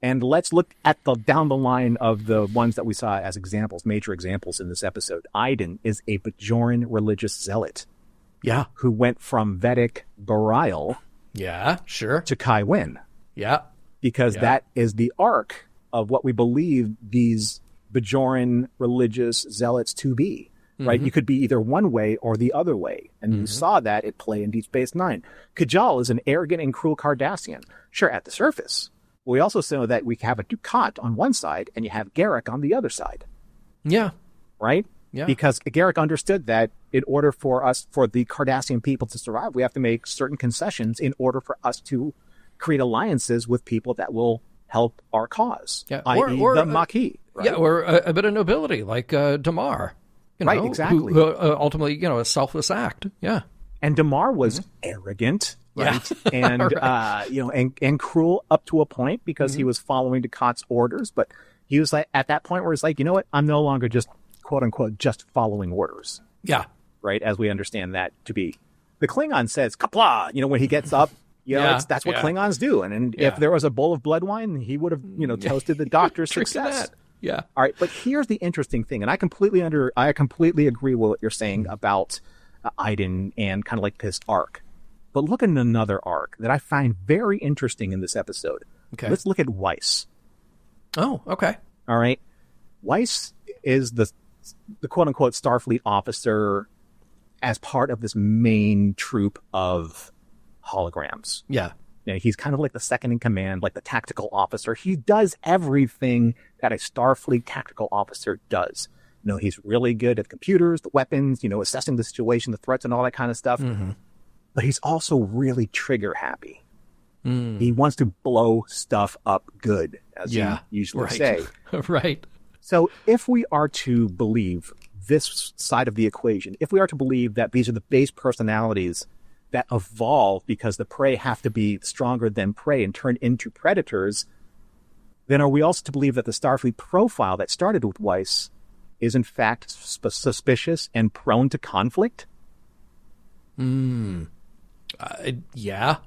and let's look at down the line of the ones that we saw as examples, major examples in this episode. Iden is a Bajoran religious zealot. Yeah. Who went from Vedic Burial to Kai Wynn. Yeah. Because that is the arc of what we believe these Bajoran religious zealots to be. Right? You could be either one way or the other way. And you saw that at play in Deep Space Nine. Kajal is an arrogant and cruel Cardassian. Sure, at the surface. We also know that we have a Dukat on one side and you have Garrick on the other side. Yeah. Right? Yeah. Because Garrick understood that in order for the Cardassian people to survive, we have to make certain concessions in order for us to create alliances with people that will help our cause. Yeah. Or the Maquis. Right? Yeah, or a bit of nobility like Damar. Right, exactly. Who ultimately, a selfless act. Yeah. And Damar was arrogant. Right. And, and cruel up to a point because he was following Dukat's orders. But he was like, at that point where it's like, you know what? I'm no longer just, quote unquote, just following orders. Yeah. Right. As we understand that to be. The Klingon says, kapla, when he gets up That's what Klingons do. And if there was a bowl of blood wine, he would have, toasted the Doctor's success. Yeah. All right. But here's the interesting thing. And I completely agree with what you're saying about Iden and kind of like this arc. But look at another arc that I find very interesting in this episode. Okay. Let's look at Weiss. Oh, okay. All right. Weiss is the quote-unquote Starfleet officer as part of this main troop of holograms. Yeah. He's kind of like the second in command, like the tactical officer. He does everything that a Starfleet tactical officer does. He's really good at computers, the weapons, assessing the situation, the threats, and all that kind of stuff. Mm-hmm. But he's also really trigger happy. Mm. He wants to blow stuff up good, as you usually say. Right. So if we are to believe this side of the equation, if we are to believe that these are the base personalities that evolve because the prey have to be stronger than prey and turn into predators, then are we also to believe that the Starfleet profile that started with Weiss is in fact suspicious and prone to conflict? Yeah.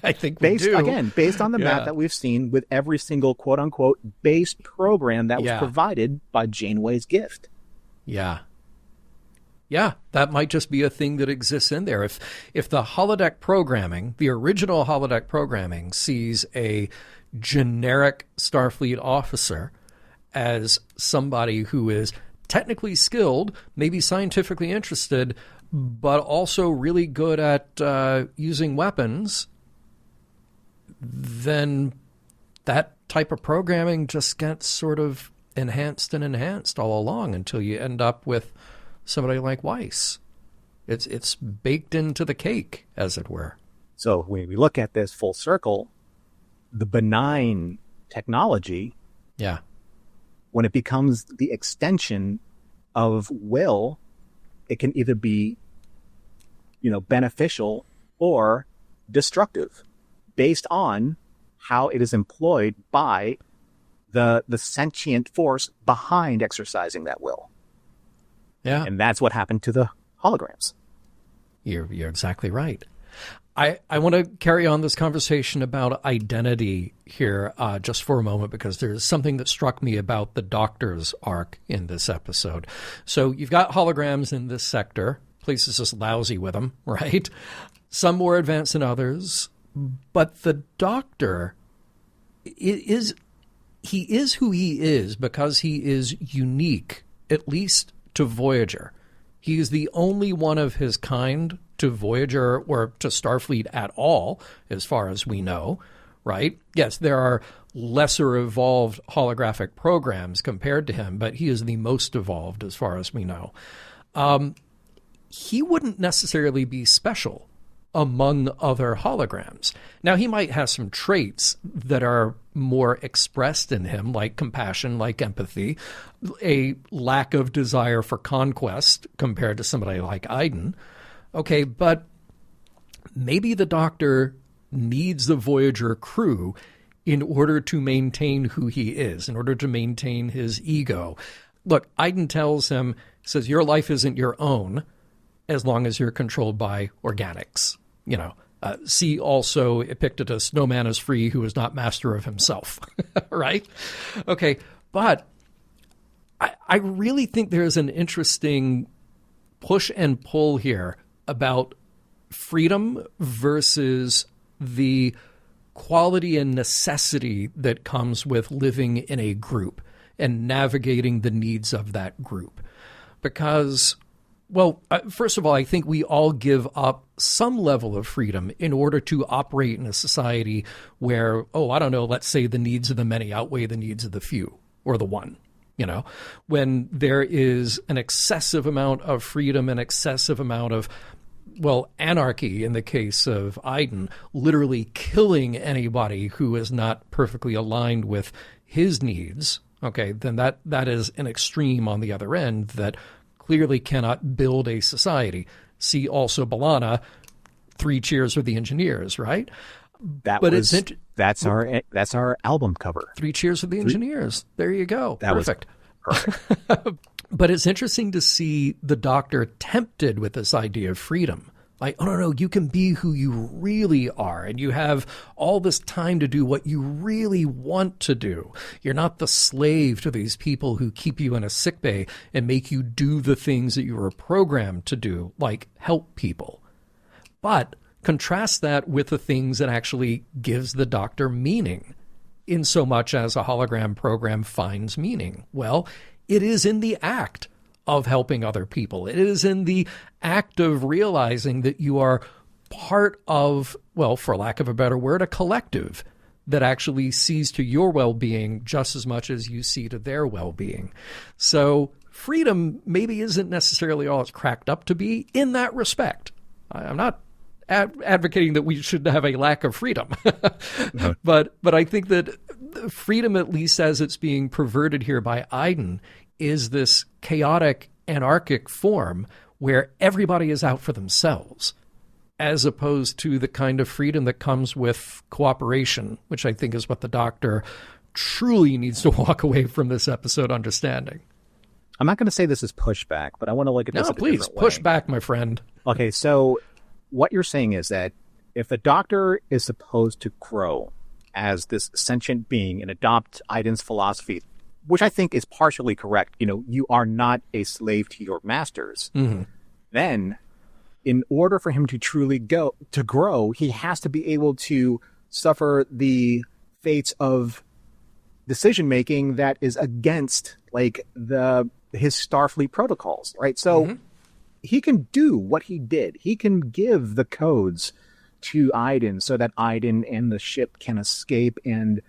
I think we do. Again, based on the map that we've seen with every single quote-unquote base program that was provided by Janeway's gift. Yeah. Yeah, that might just be a thing that exists in there. If the holodeck programming, the original holodeck programming, sees a generic Starfleet officer as somebody who is technically skilled, maybe scientifically interested, but also really good at using weapons, then that type of programming just gets sort of enhanced and enhanced all along until you end up with somebody like Weiss. It's baked into the cake, as it were. So when we look at this full circle, the benign technology, when it becomes the extension of will, it can either be, beneficial or destructive based on how it is employed by the sentient force behind exercising that will. Yeah. And that's what happened to the holograms. You're exactly right. I want to carry on this conversation about identity here just for a moment, because there's something that struck me about the Doctor's arc in this episode. So you've got holograms in this sector. Place is just lousy with them, right? Some more advanced than others. But the Doctor is who he is because he is unique, at least to Voyager. He is the only one of his kind to Voyager or to Starfleet at all, as far as we know, right? Yes, there are lesser evolved holographic programs compared to him, but he is the most evolved as far as we know. He wouldn't necessarily be special among other holograms. Now, he might have some traits that are more expressed in him, like compassion, like empathy, a lack of desire for conquest compared to somebody like Iden. Okay, but maybe the Doctor needs the Voyager crew in order to maintain who he is, in order to maintain his ego. Look, Iden tells him, says, your life isn't your own as long as you're controlled by organics. See also Epictetus, no man is free who is not master of himself, right? Okay, but I really think there's an interesting push and pull here about freedom versus the quality and necessity that comes with living in a group and navigating the needs of that group. Because, well, first of all, I think we all give up some level of freedom in order to operate in a society where, let's say the needs of the many outweigh the needs of the few or the one. When there is an excessive amount of freedom, an excessive amount of, anarchy in the case of Iden, literally killing anybody who is not perfectly aligned with his needs, okay, then that is an extreme on the other end that clearly cannot build a society. See also B'Elanna, 3 cheers for the engineers, right? That's our album cover. 3 cheers for the engineers. There you go. Perfect. Perfect. But it's interesting to see the Doctor tempted with this idea of freedom Like, oh, no, you can be who you really are, and you have all this time to do what you really want to do. You're not the slave to these people who keep you in a sickbay and make you do the things that you were programmed to do, like help people. But contrast that with the things that actually gives the Doctor meaning, in so much as a hologram program finds meaning. Well, it is in the act of helping other people. It is in the act of realizing that you are part of, well, for lack of a better word, a collective that actually sees to your well-being just as much as you see to their well-being. So freedom maybe isn't necessarily all it's cracked up to be in that respect. I'm not advocating that we should have a lack of freedom. No. But I think that freedom, at least as it's being perverted here by Iden, is this chaotic, anarchic form where everybody is out for themselves, as opposed to the kind of freedom that comes with cooperation, which I think is what the Doctor truly needs to walk away from this episode understanding. I'm not going to say this is pushback, but I want to look at this a different way. No, please, push back, my friend. Okay, so what you're saying is that if the Doctor is supposed to grow as this sentient being and adopt Iden's philosophy, which I think is partially correct, you are not a slave to your masters, then in order for him to truly grow, he has to be able to suffer the fates of decision-making that is against his Starfleet protocols, right? So he can do what he did. He can give the codes to Iden so that Iden and the ship can escape, and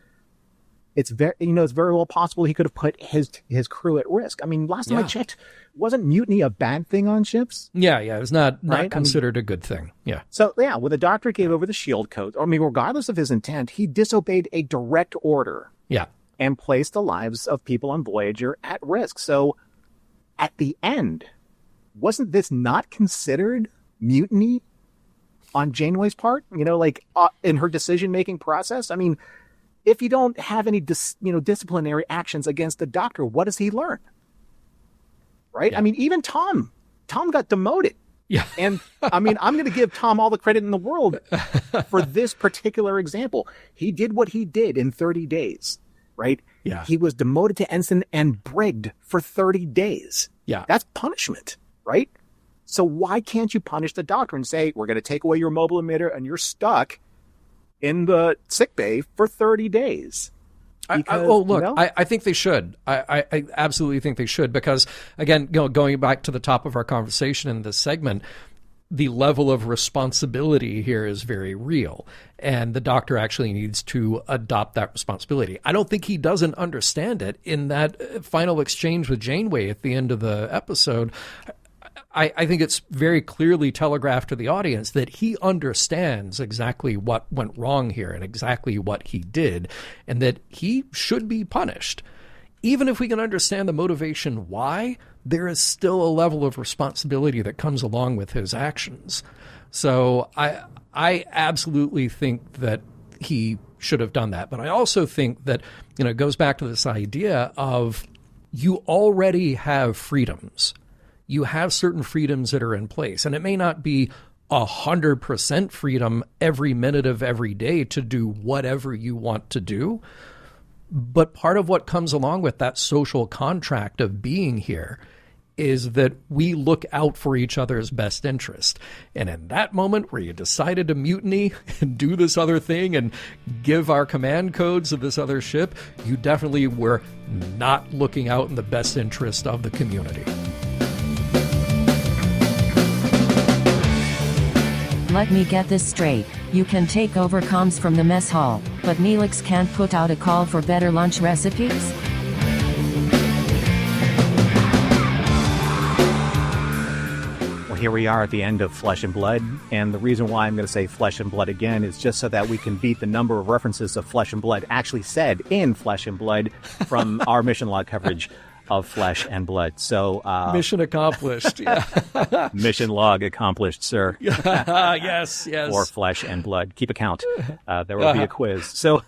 it's very well possible he could have put his crew at risk. I mean, last time I checked, wasn't mutiny a bad thing on ships? Yeah, it was not considered a good thing. Yeah. So, when the Doctor gave over the shield codes, regardless of his intent, he disobeyed a direct order. Yeah. And placed the lives of people on Voyager at risk. So, at the end, wasn't this not considered mutiny on Janeway's part? In her decision-making process? I mean, if you don't have any disciplinary actions against the Doctor, what does he learn? Right? Yeah. Even Tom got demoted. Yeah. And I'm going to give Tom all the credit in the world for this particular example. He did what he did in 30 days, right? Yeah. He was demoted to ensign and brigged for 30 days. Yeah. That's punishment, right? So why can't you punish the Doctor and say, we're going to take away your mobile emitter and you're stuck in the sickbay for 30 days? I think they should. I absolutely think they should, because, again, going back to the top of our conversation in this segment, the level of responsibility here is very real, and the Doctor actually needs to adopt that responsibility. I don't think he doesn't understand it in that final exchange with Janeway at the end of the episode. I think it's very clearly telegraphed to the audience that he understands exactly what went wrong here and exactly what he did, and that he should be punished. Even if we can understand the motivation why, there is still a level of responsibility that comes along with his actions. So I absolutely think that he should have done that. But I also think that, it goes back to this idea of you already have freedoms. You have certain freedoms that are in place, and it may not be 100% freedom every minute of every day to do whatever you want to do. But part of what comes along with that social contract of being here is that we look out for each other's best interest. And in that moment where you decided to mutiny and do this other thing and give our command codes of this other ship, you definitely were not looking out in the best interest of the community. Let me get this straight. You can take over comms from the mess hall, but Neelix can't put out a call for better lunch recipes? Well, here we are at the end of Flesh and Blood, and the reason why I'm going to say Flesh and Blood again is just so that we can beat the number of references of Flesh and Blood actually said in Flesh and Blood from our mission log coverage of Flesh and Blood. So mission accomplished. Yeah. Mission log accomplished, sir. Yes. For Flesh and Blood. Keep a count. There will be a quiz. So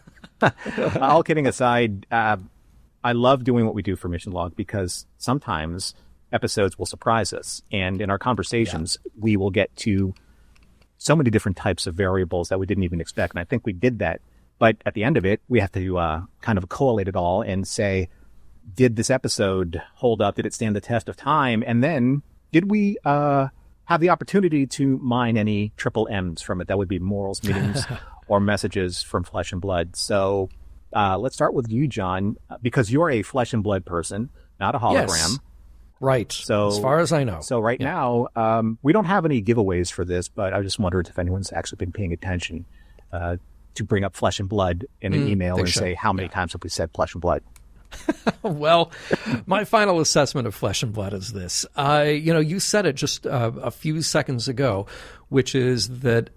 all kidding aside, I love doing what we do for Mission Log because sometimes episodes will surprise us, and in our conversations we will get to so many different types of variables that we didn't even expect. And I think we did that. But at the end of it, we have to kind of collate it all and say, did this episode hold up? Did it stand the test of time? And then did we have the opportunity to mine any triple M's from it? That would be morals, meanings, or messages from Flesh and Blood. So let's start with you, John, because you're a flesh and blood person, not a hologram. Yes. Right. So, as far as I know. So right now, we don't have any giveaways for this, but I just wondered if anyone's actually been paying attention to bring up Flesh and Blood in an email and say, how many times have we said Flesh and Blood? Well, my final assessment of Flesh and Blood is this. You said it just a few seconds ago, which is that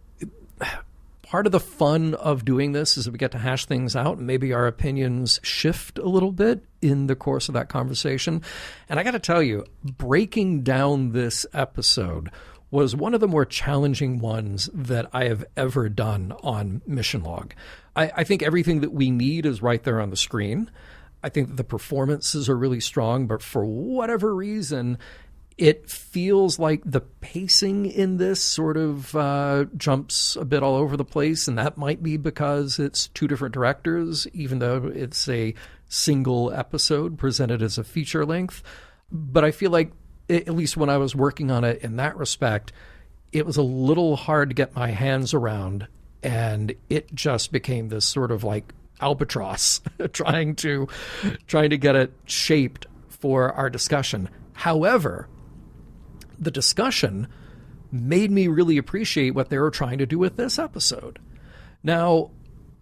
part of the fun of doing this is that we get to hash things out and maybe our opinions shift a little bit in the course of that conversation. And I got to tell you, breaking down this episode was one of the more challenging ones that I have ever done on Mission Log. I think everything that we need is right there on the screen. I think that the performances are really strong, but for whatever reason, it feels like the pacing in this sort of jumps a bit all over the place, and that might be because it's two different directors, even though it's a single episode presented as a feature length. But I feel like, at least when I was working on it in that respect, it was a little hard to get my hands around, and it just became this sort of like albatross trying to get it shaped for our discussion. However, the discussion made me really appreciate what they were trying to do with this episode. Now,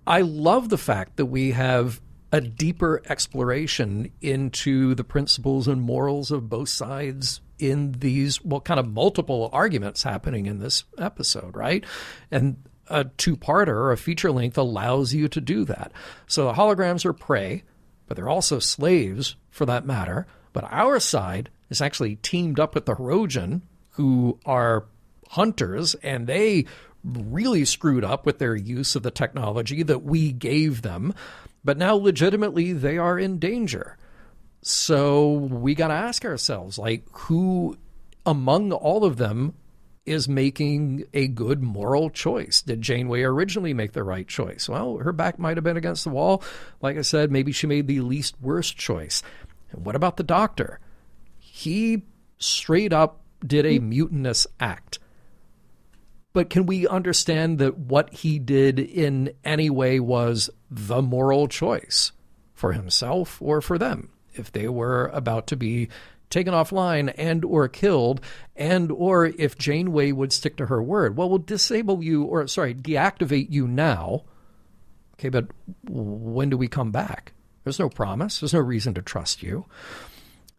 I love the fact that we have a deeper exploration into the principles and morals of both sides in these, kind of multiple arguments happening in this episode, right? And a two-parter or a feature length allows you to do that. So the holograms are prey, but they're also slaves for that matter. But our side is actually teamed up with the Hirogen, who are hunters, and they really screwed up with their use of the technology that we gave them. But now legitimately they are in danger. So we got to ask ourselves, like, who among all of them is making a good moral choice? Did Janeway originally make the right choice? Well, her back might have been against the wall. Like I said, maybe she made the least worst choice. And what about the Doctor? He straight up did a mutinous act. But can we understand that what he did in any way was the moral choice for himself or for them? If they were about to be taken offline and or killed, and or if Janeway would stick to her word, well, we'll deactivate you now. Okay, but when do we come back? There's no promise. There's no reason to trust you.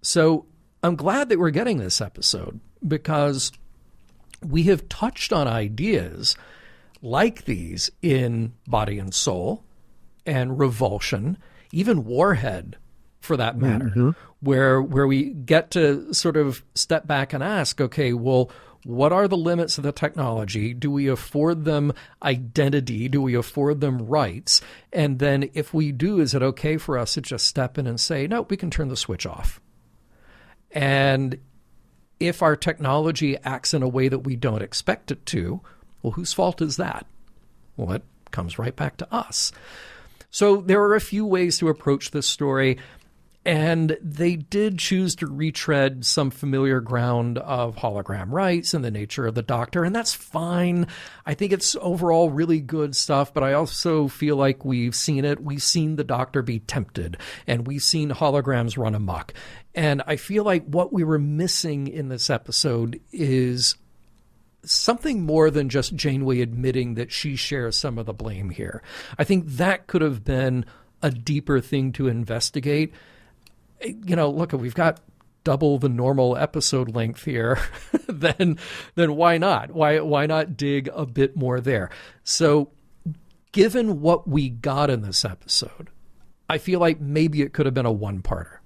So I'm glad that we're getting this episode, because we have touched on ideas like these in Body and Soul and Revulsion, even Warhead, for that matter, where we get to sort of step back and ask, okay, well, what are the limits of the technology? Do we afford them identity? Do we afford them rights? And then if we do, is it okay for us to just step in and say, no, we can turn the switch off? And if our technology acts in a way that we don't expect it to, well, whose fault is that? Well, it comes right back to us. So there are a few ways to approach this story, and they did choose to retread some familiar ground of hologram rights and the nature of the Doctor, and that's fine. I think it's overall really good stuff, but I also feel like we've seen it. We've seen the Doctor be tempted, and we've seen holograms run amok. And I feel like what we were missing in this episode is something more than just Janeway admitting that she shares some of the blame here. I think that could have been a deeper thing to investigate. You know, look, we've got double the normal episode length here, then why not? Why not dig a bit more there? So given what we got in this episode, I feel like maybe it could have been a one-parter.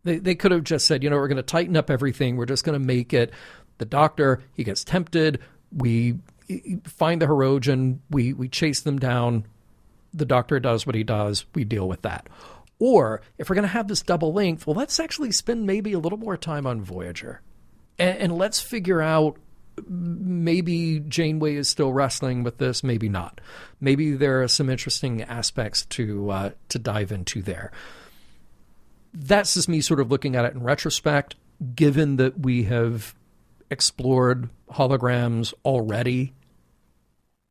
They could have just said, we're going to tighten up everything. We're just going to make it the Doctor, he gets tempted. We find the Hirogen. We chase them down. The Doctor does what he does. We deal with that. Or if we're going to have this double length, well, let's actually spend maybe a little more time on Voyager. And let's figure out maybe Janeway is still wrestling with this, maybe not. Maybe there are some interesting aspects to dive into there. That's just me sort of looking at it in retrospect, given that we have explored holograms already.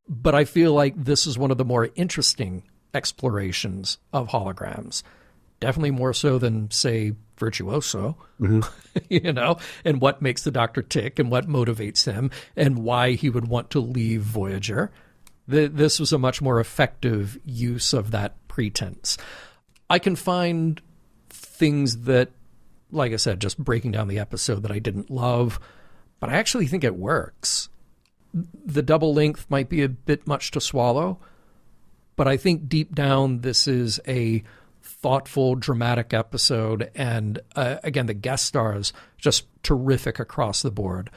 But I feel like this is one of the more interesting explorations of holograms. Definitely more so than, say, Virtuoso, and what makes the Doctor tick and what motivates him and why he would want to leave Voyager. This was a much more effective use of that pretense. I can find things that, like I said, just breaking down the episode, that I didn't love, but I actually think it works. The double length might be a bit much to swallow, but I think deep down this is a thoughtful, dramatic episode, and again, the guest stars just terrific across the board.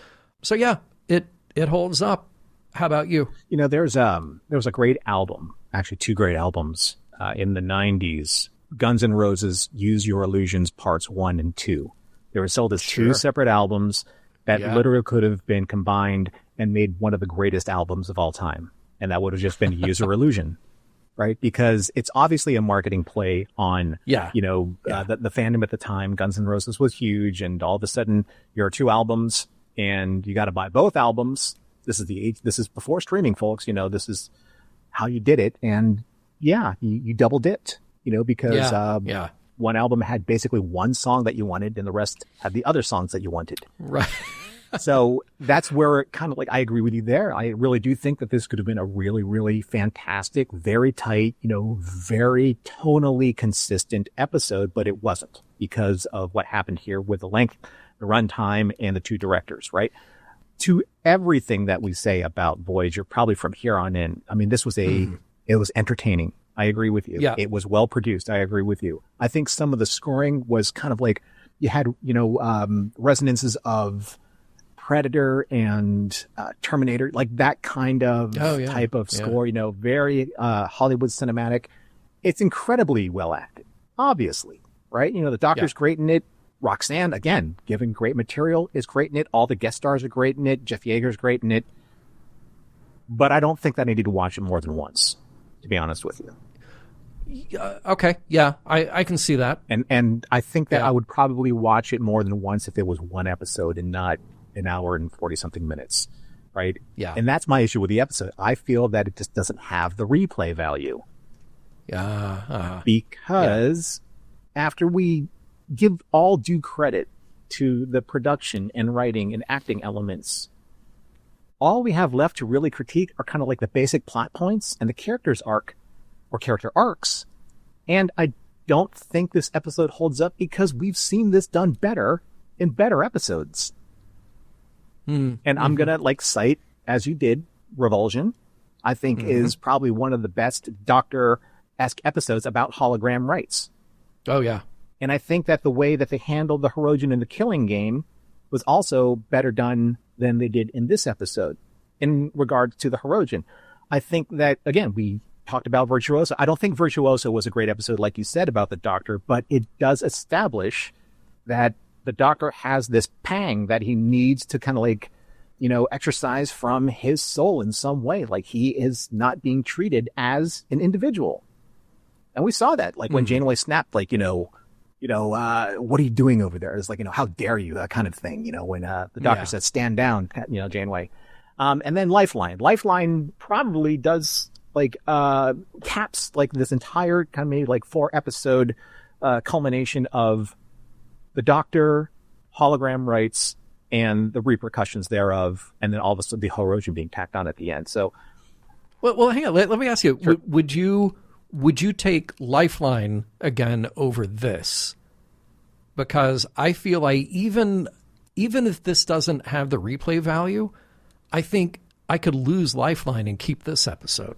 So yeah, it holds up. How about you? There was a great album, actually two great albums in the 90s. Guns N' Roses' Use Your Illusions Parts 1 and 2. They were sold as two separate albums that literally could have been combined and made one of the greatest albums of all time. And that would have just been Use Your Illusion, right? Because it's obviously a marketing play on, the fandom at the time. Guns N' Roses was huge, and all of a sudden you're 2 albums and you got to buy both albums. This is before streaming, folks. This is how you did it. And you double dipped. Because one album had basically one song that you wanted and the rest had the other songs that you wanted. Right. So that's where it kind of I agree with you there. I really do think that this could have been a really, really fantastic, very tight, very tonally consistent episode, but it wasn't because of what happened here with the length, the runtime, and the 2 directors, right? To everything that we say about Voyager, probably from here on in, I mean, this was it was entertaining. I agree with you. Yeah. It was well produced. I agree with you. I think some of the scoring was kind of you had, resonances of Predator and Terminator, like that kind of type of score, very Hollywood cinematic. It's incredibly well acted, obviously, right? The Doctor's great in it. Roxanne, again, given great material, is great in it. All the guest stars are great in it. Jeff Yeager's great in it. But I don't think that I needed to watch it more than once, to be honest with you. Okay. Yeah, I can see that. And I think that I would probably watch it more than once if it was one episode and not an hour and 40-something minutes, right? Yeah. And that's my issue with the episode. I feel that it just doesn't have the replay value. Because after we give all due credit to the production and writing and acting elements, all we have left to really critique are kind of the basic plot points and the character's arc or character arcs. And I don't think this episode holds up because we've seen this done better in better episodes. And I'm going to cite, as you did, Revulsion, I think is probably one of the best Doctor-esque episodes about hologram rights. Oh, yeah. And I think that the way that they handled the Hirogen in the Killing Game was also better done than they did in this episode in regards to the Hirogen. I think that, again, we talked about Virtuoso. I don't think Virtuoso was a great episode, like you said, about the Doctor, but it does establish that the Doctor has this pang that he needs to kind of exercise from his soul in some way. He is not being treated as an individual. And we saw that, when Janeway snapped, what are you doing over there? It's how dare you, that kind of thing, when the Doctor said, stand down, Janeway. And then Lifeline. Lifeline probably does caps this entire kind of maybe 4-episode culmination of the Doctor, hologram rights, and the repercussions thereof, and then all of a sudden the Hirogen being tacked on at the end. So, well, hang on. Let me ask you: Sure. Would you take Lifeline again over this? Because I feel like even if this doesn't have the replay value, I think I could lose Lifeline and keep this episode.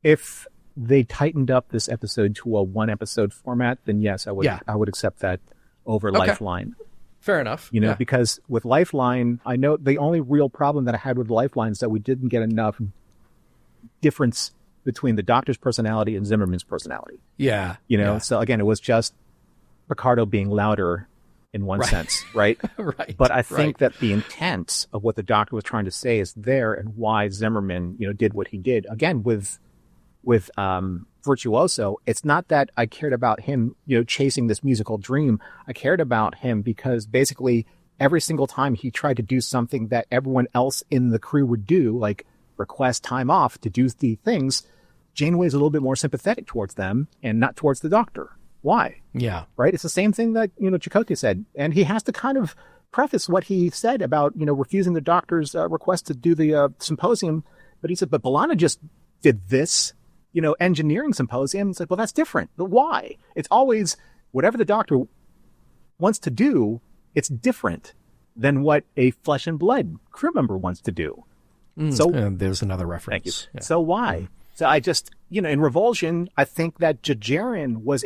If they tightened up this episode to a 1-episode format, then yes, I would accept that over Lifeline. Fair enough. Because with Lifeline, I know the only real problem that I had with Lifeline is that we didn't get enough difference between the Doctor's personality and Zimmerman's personality. Yeah. So again, it was just Picardo being louder in one sense, right? Right. But I think that the intent of what the Doctor was trying to say is there, and why Zimmerman, did what he did. Again, with Virtuoso, it's not that I cared about him, chasing this musical dream. I cared about him because basically every single time he tried to do something that everyone else in the crew would do, like request time off to do the things, Janeway is a little bit more sympathetic towards them and not towards the Doctor. Why? Yeah. Right? It's the same thing that, Chakotay said. And he has to kind of preface what he said about, refusing the Doctor's request to do the symposium. But he said, but B'Elanna just did this, engineering symposium. It's like, well, that's different. But why? It's always whatever the Doctor wants to do, it's different than what a flesh and blood crew member wants to do. So there's another reference. Thank you. Yeah. So why? So I just, in Revulsion, I think that Jajarin was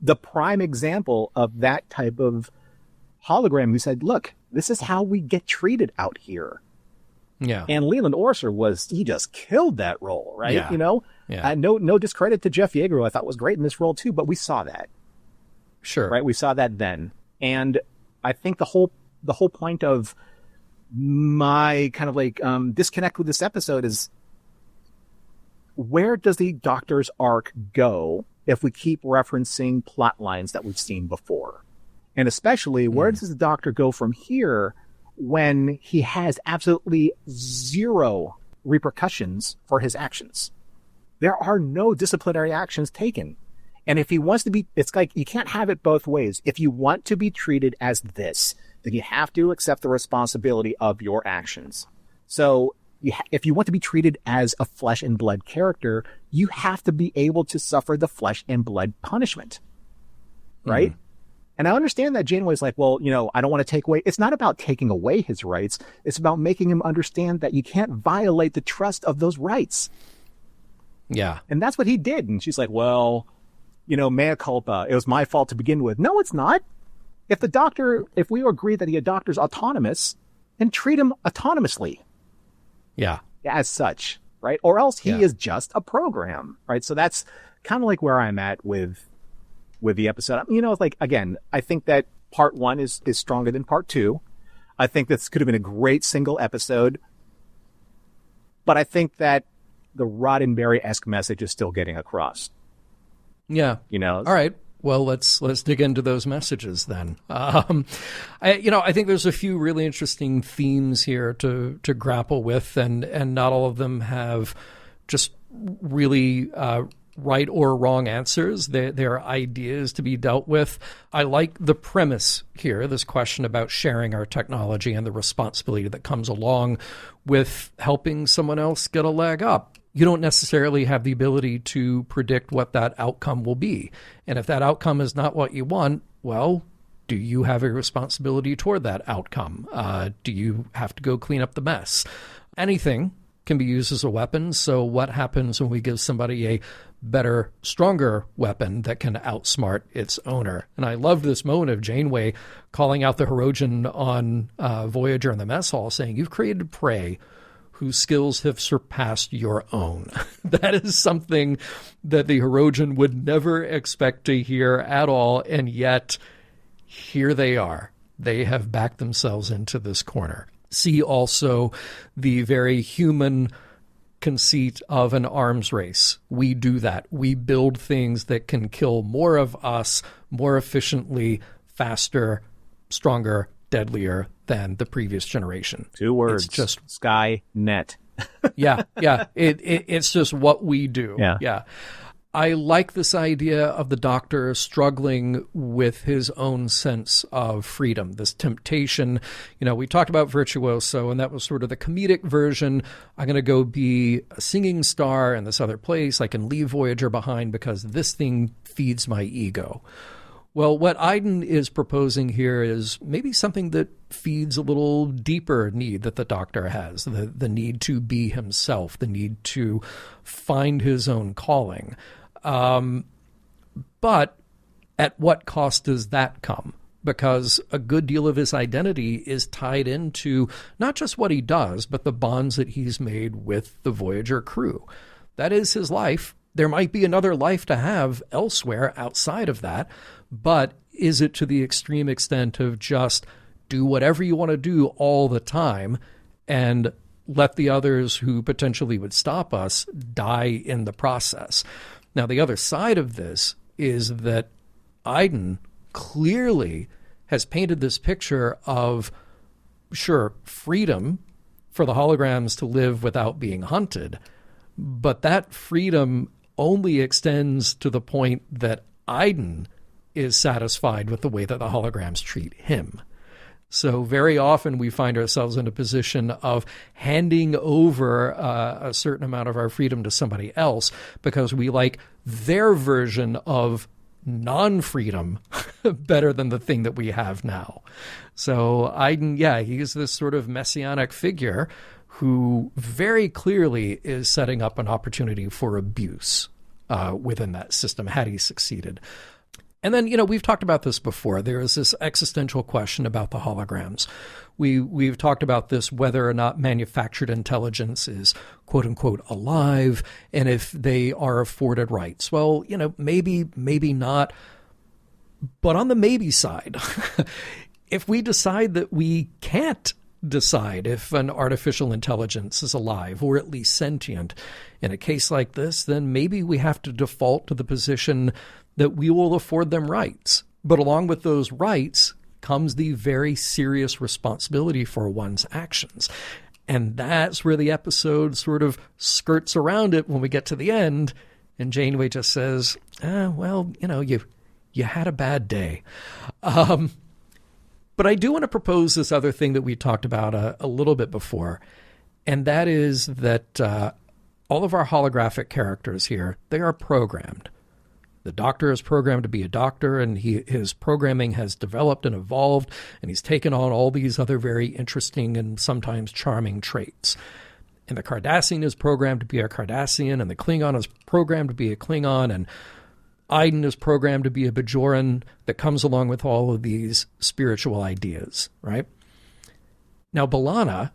the prime example of that type of hologram who said, look, this is how we get treated out here. Yeah. And Leland Orser he just killed that role, right? Yeah. Yeah. No discredit to Jeff Yeager, who I thought was great in this role too, but we saw that. Sure. Right? We saw that then. And I think the whole point of my kind of like disconnect with this episode is, where does the Doctor's arc go if we keep referencing plot lines that we've seen before? And especially, where does the Doctor go from here when he has absolutely zero repercussions for his actions? There are no disciplinary actions taken. And if he wants to be, it's like, you can't have it both ways. If you want to be treated as this, then you have to accept the responsibility of your actions. So if you want to be treated as a flesh and blood character, you have to be able to suffer the flesh and blood punishment. Right? And I understand that Janeway's like, well, I don't want to take away. It's not about taking away his rights. It's about making him understand that you can't violate the trust of those rights. Yeah. And that's what he did. And she's like, well, mea culpa. It was my fault to begin with. No, it's not. If we agree that the Doctor's autonomous, then treat him autonomously. Yeah. As such, right? Or else he is just a program, right? So that's kind of like where I'm at with the episode. It's like, again, I think that part 1 is stronger than part 2. I think this could have been a great single episode. But I think that the Roddenberry-esque message is still getting across. Yeah. All right. Well, let's dig into those messages then. I think there's a few really interesting themes here to grapple with, and not all of them have just really right or wrong answers. They're ideas to be dealt with. I like the premise here, this question about sharing our technology and the responsibility that comes along with helping someone else get a leg up. You don't necessarily have the ability to predict what that outcome will be. And if that outcome is not what you want, well, do you have a responsibility toward that outcome? Do you have to go clean up the mess? Anything can be used as a weapon. So what happens when we give somebody a better, stronger weapon that can outsmart its owner? And I love this moment of Janeway calling out the Hirogen on Voyager in the mess hall, saying, "You've created prey whose skills have surpassed your own." That is something that the Hirogen would never expect to hear at all, and yet here they are. They have backed themselves into this corner. See also the very human conceit of an arms race. We do that. We build things that can kill more of us more efficiently, faster, stronger, deadlier than the previous generation. 2 words. It's just Skynet. yeah. It's just what we do. Yeah. I like this idea of the Doctor struggling with his own sense of freedom, this temptation. We talked about Virtuoso, and that was sort of the comedic version. I'm going to go be a singing star in this other place. I can leave Voyager behind because this thing feeds my ego. Well, what Iden is proposing here is maybe something that feeds a little deeper need that the Doctor has, the need to be himself, the need to find his own calling. But at what cost does that come? Because a good deal of his identity is tied into not just what he does, but the bonds that he's made with the Voyager crew. That is his life. There might be another life to have elsewhere outside of that, but is it to the extreme extent of just do whatever you want to do all the time and let the others who potentially would stop us die in the process? Now, the other side of this is that Iden clearly has painted this picture of, sure, freedom for the holograms to live without being hunted, but that freedom only extends to the point that Iden is satisfied with the way that the holograms treat him. So very often we find ourselves in a position of handing over a certain amount of our freedom to somebody else because we like their version of non-freedom better than the thing that we have now. So Iden, he's this sort of messianic figure who very clearly is setting up an opportunity for abuse within that system had he succeeded. And then, we've talked about this before. There is this existential question about the holograms. We've talked about this, whether or not manufactured intelligence is quote unquote alive, and if they are afforded rights. Well, maybe not. But on the maybe side, if we decide that we can't decide if an artificial intelligence is alive or at least sentient in a case like this, then maybe we have to default to the position that we will afford them rights. But along with those rights comes the very serious responsibility for one's actions. And that's where the episode sort of skirts around it when we get to the end. And Janeway just says, you had a bad day. But I do want to propose this other thing that we talked about a little bit before. And that is that all of our holographic characters here, they are programmed. The Doctor is programmed to be a doctor, and his programming has developed and evolved, and he's taken on all these other very interesting and sometimes charming traits. And the Cardassian is programmed to be a Cardassian, and the Klingon is programmed to be a Klingon, and Iden is programmed to be a Bajoran that comes along with all of these spiritual ideas, right? Now, B'Elanna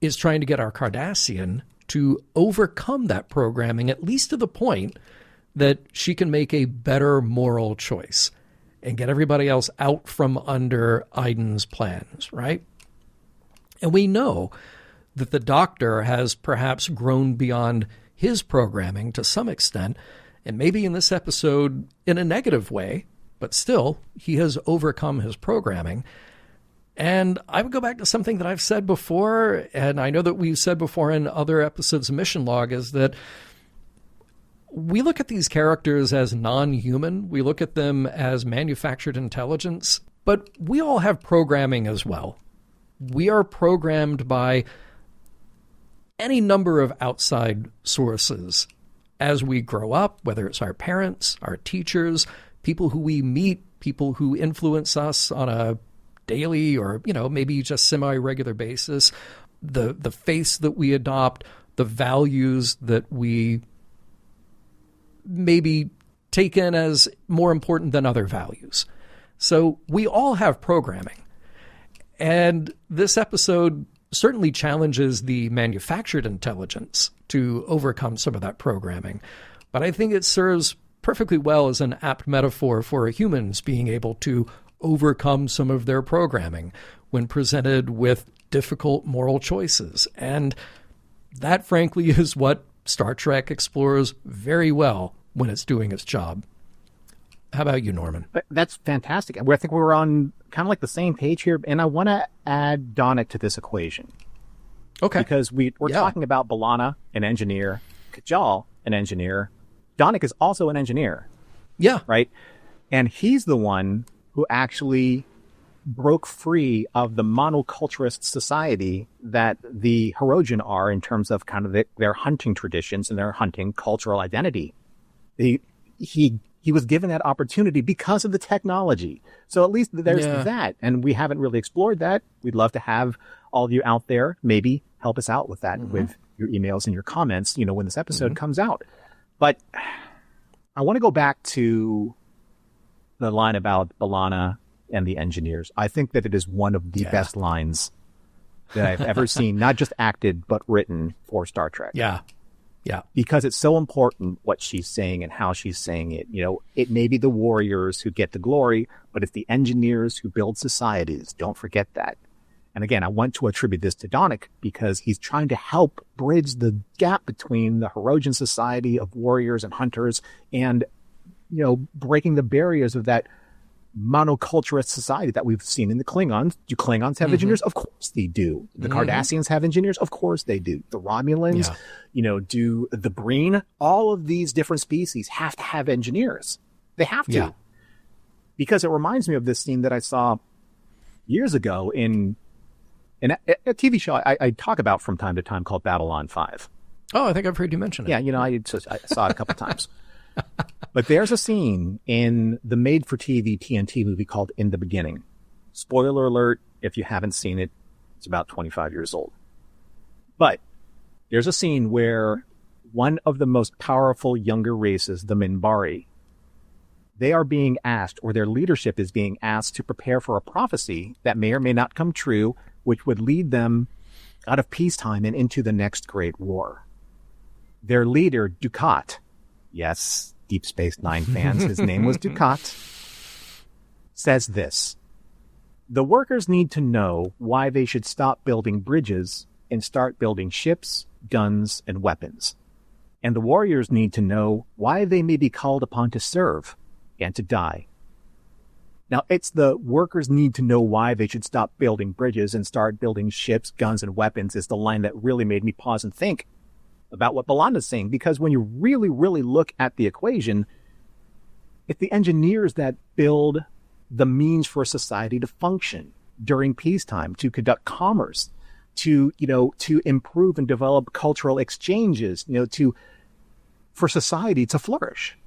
is trying to get our Cardassian to overcome that programming, at least to the point that she can make a better moral choice and get everybody else out from under Iden's plans, right? And we know that the Doctor has perhaps grown beyond his programming to some extent, and maybe in this episode in a negative way, but still, he has overcome his programming. And I would go back to something that I've said before, and I know that we've said before in other episodes of Mission Log, is that we look at these characters as non-human. We look at them as manufactured intelligence, but we all have programming as well. We are programmed by any number of outside sources as we grow up, whether it's our parents, our teachers, people who we meet, people who influence us on a daily or, maybe just semi-regular basis, the faiths that we adopt, the values that we maybe take in as more important than other values. So we all have programming. And this episode certainly challenges the manufactured intelligence to overcome some of that programming. But I think it serves perfectly well as an apt metaphor for humans being able to overcome some of their programming when presented with difficult moral choices. And that, frankly, is what Star Trek explores very well when it's doing its job. How about you, Norman? That's fantastic. I think we're on kind of like the same page here, and I want to add Donnick to this equation. Okay. Because we're talking about B'Elanna, an engineer, Kajal, an engineer. Donnick is also an engineer. Yeah. Right? And he's the one who actually broke free of the monoculturist society that the Hirogen are in terms of kind of their hunting traditions and their hunting cultural identity. He was given that opportunity because of the technology. So at least there's that. And we haven't really explored that. We'd love to have all of you out there maybe help us out with that with your emails and your comments, when this episode comes out. But I want to go back to the line about B'Elanna and the engineers. I think that it is one of the best lines that I've ever seen, not just acted, but written for Star Trek. Yeah. Yeah. Because it's so important what she's saying and how she's saying it. It may be the warriors who get the glory, but it's the engineers who build societies. Don't forget that. And again, I want to attribute this to Donnick because he's trying to help bridge the gap between the Hirogen society of warriors and hunters and, breaking the barriers of that monoculturist society that we've seen in the Klingons. Do Klingons have engineers? Of course they do. The Cardassians have engineers? Of course they do. The Romulans, do the Breen? All of these different species have to have engineers. They have to. Yeah. Because it reminds me of this scene that I saw years ago in a TV show I talk about from time to time called Babylon 5. Oh, I think I've heard you mention it. Yeah, I saw it a couple times. But there's a scene in the made-for-TV TNT movie called In the Beginning. Spoiler alert, if you haven't seen it, it's about 25 years old. But there's a scene where one of the most powerful younger races, the Minbari, they are being asked, or their leadership is being asked, to prepare for a prophecy that may or may not come true, which would lead them out of peacetime and into the next great war. Their leader, Dukat, yes, Deep Space Nine fans, his name was Dukat, says this: the workers need to know why they should stop building bridges and start building ships, guns, and weapons. And the warriors need to know why they may be called upon to serve and to die. Now, it's the workers need to know why they should stop building bridges and start building ships, guns, and weapons is the line that really made me pause and think about what B'Elanna's saying. Because when you really, really look at the equation, it's the engineers that build the means for society to function during peacetime, to conduct commerce, to improve and develop cultural exchanges, for society to flourish.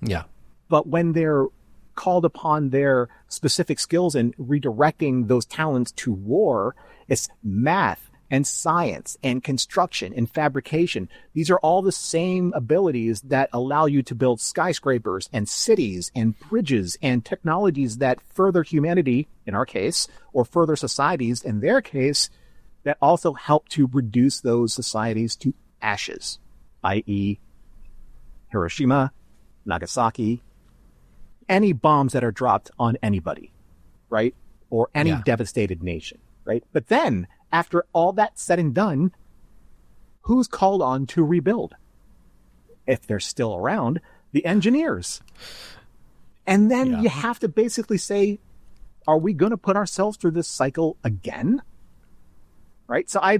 Yeah. But when they're called upon their specific skills and redirecting those talents to war, it's math and science and construction and fabrication. These are all the same abilities that allow you to build skyscrapers and cities and bridges and technologies that further humanity, in our case, or further societies, in their case, that also help to reduce those societies to ashes, i.e. Hiroshima, Nagasaki, any bombs that are dropped on anybody, right? Or any devastated nation, right? But then, after all that's said and done, who's called on to rebuild? If they're still around, the engineers. And then you have to basically say, are we going to put ourselves through this cycle again? Right? So I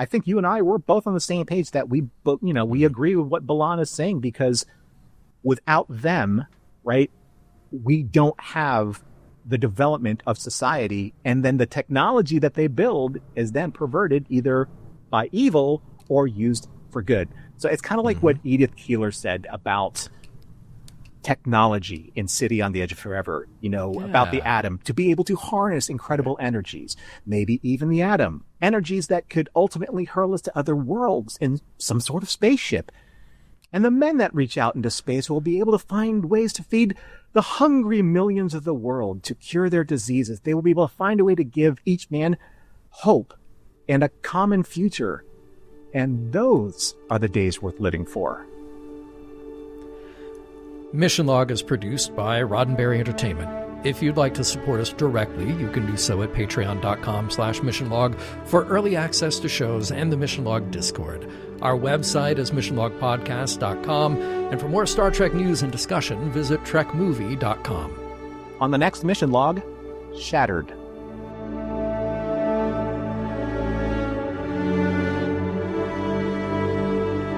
think you and I were both on the same page that we agree with what B'Elanna is saying, because without them, right, we don't have the development of society, and then the technology that they build is then perverted either by evil or used for good. So it's kind of like what Edith Keeler said about technology in City on the Edge of Forever, about the atom, to be able to harness incredible energies, maybe even the atom, energies that could ultimately hurl us to other worlds in some sort of spaceship. And the men that reach out into space will be able to find ways to feed the hungry millions of the world, to cure their diseases. They will be able to find a way to give each man hope and a common future. And those are the days worth living for. Mission Log is produced by Roddenberry Entertainment. If you'd like to support us directly, you can do so at patreon.com/missionlog for early access to shows and the Mission Log Discord. Our website is missionlogpodcast.com, and for more Star Trek news and discussion, visit trekmovie.com. On the next Mission Log, Shattered.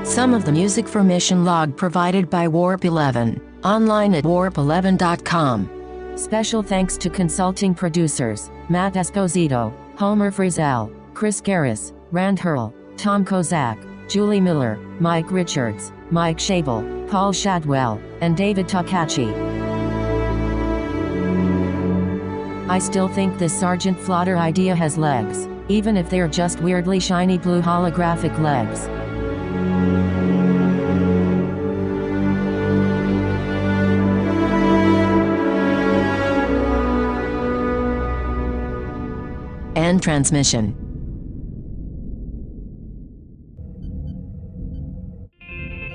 Some of the music for Mission Log provided by Warp 11, online at warp11.com. Special thanks to consulting producers, Matt Esposito, Homer Frizzell, Chris Garris, Rand Hurl, Tom Kozak, Julie Miller, Mike Richards, Mike Shabel, Paul Shadwell, and David Takachi. I still think this Sergeant Flotter idea has legs, even if they're just weirdly shiny blue holographic legs. End transmission.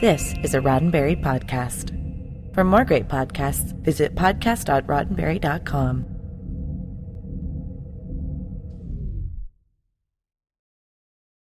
This is a Roddenberry podcast. For more great podcasts, visit podcast.roddenberry.com.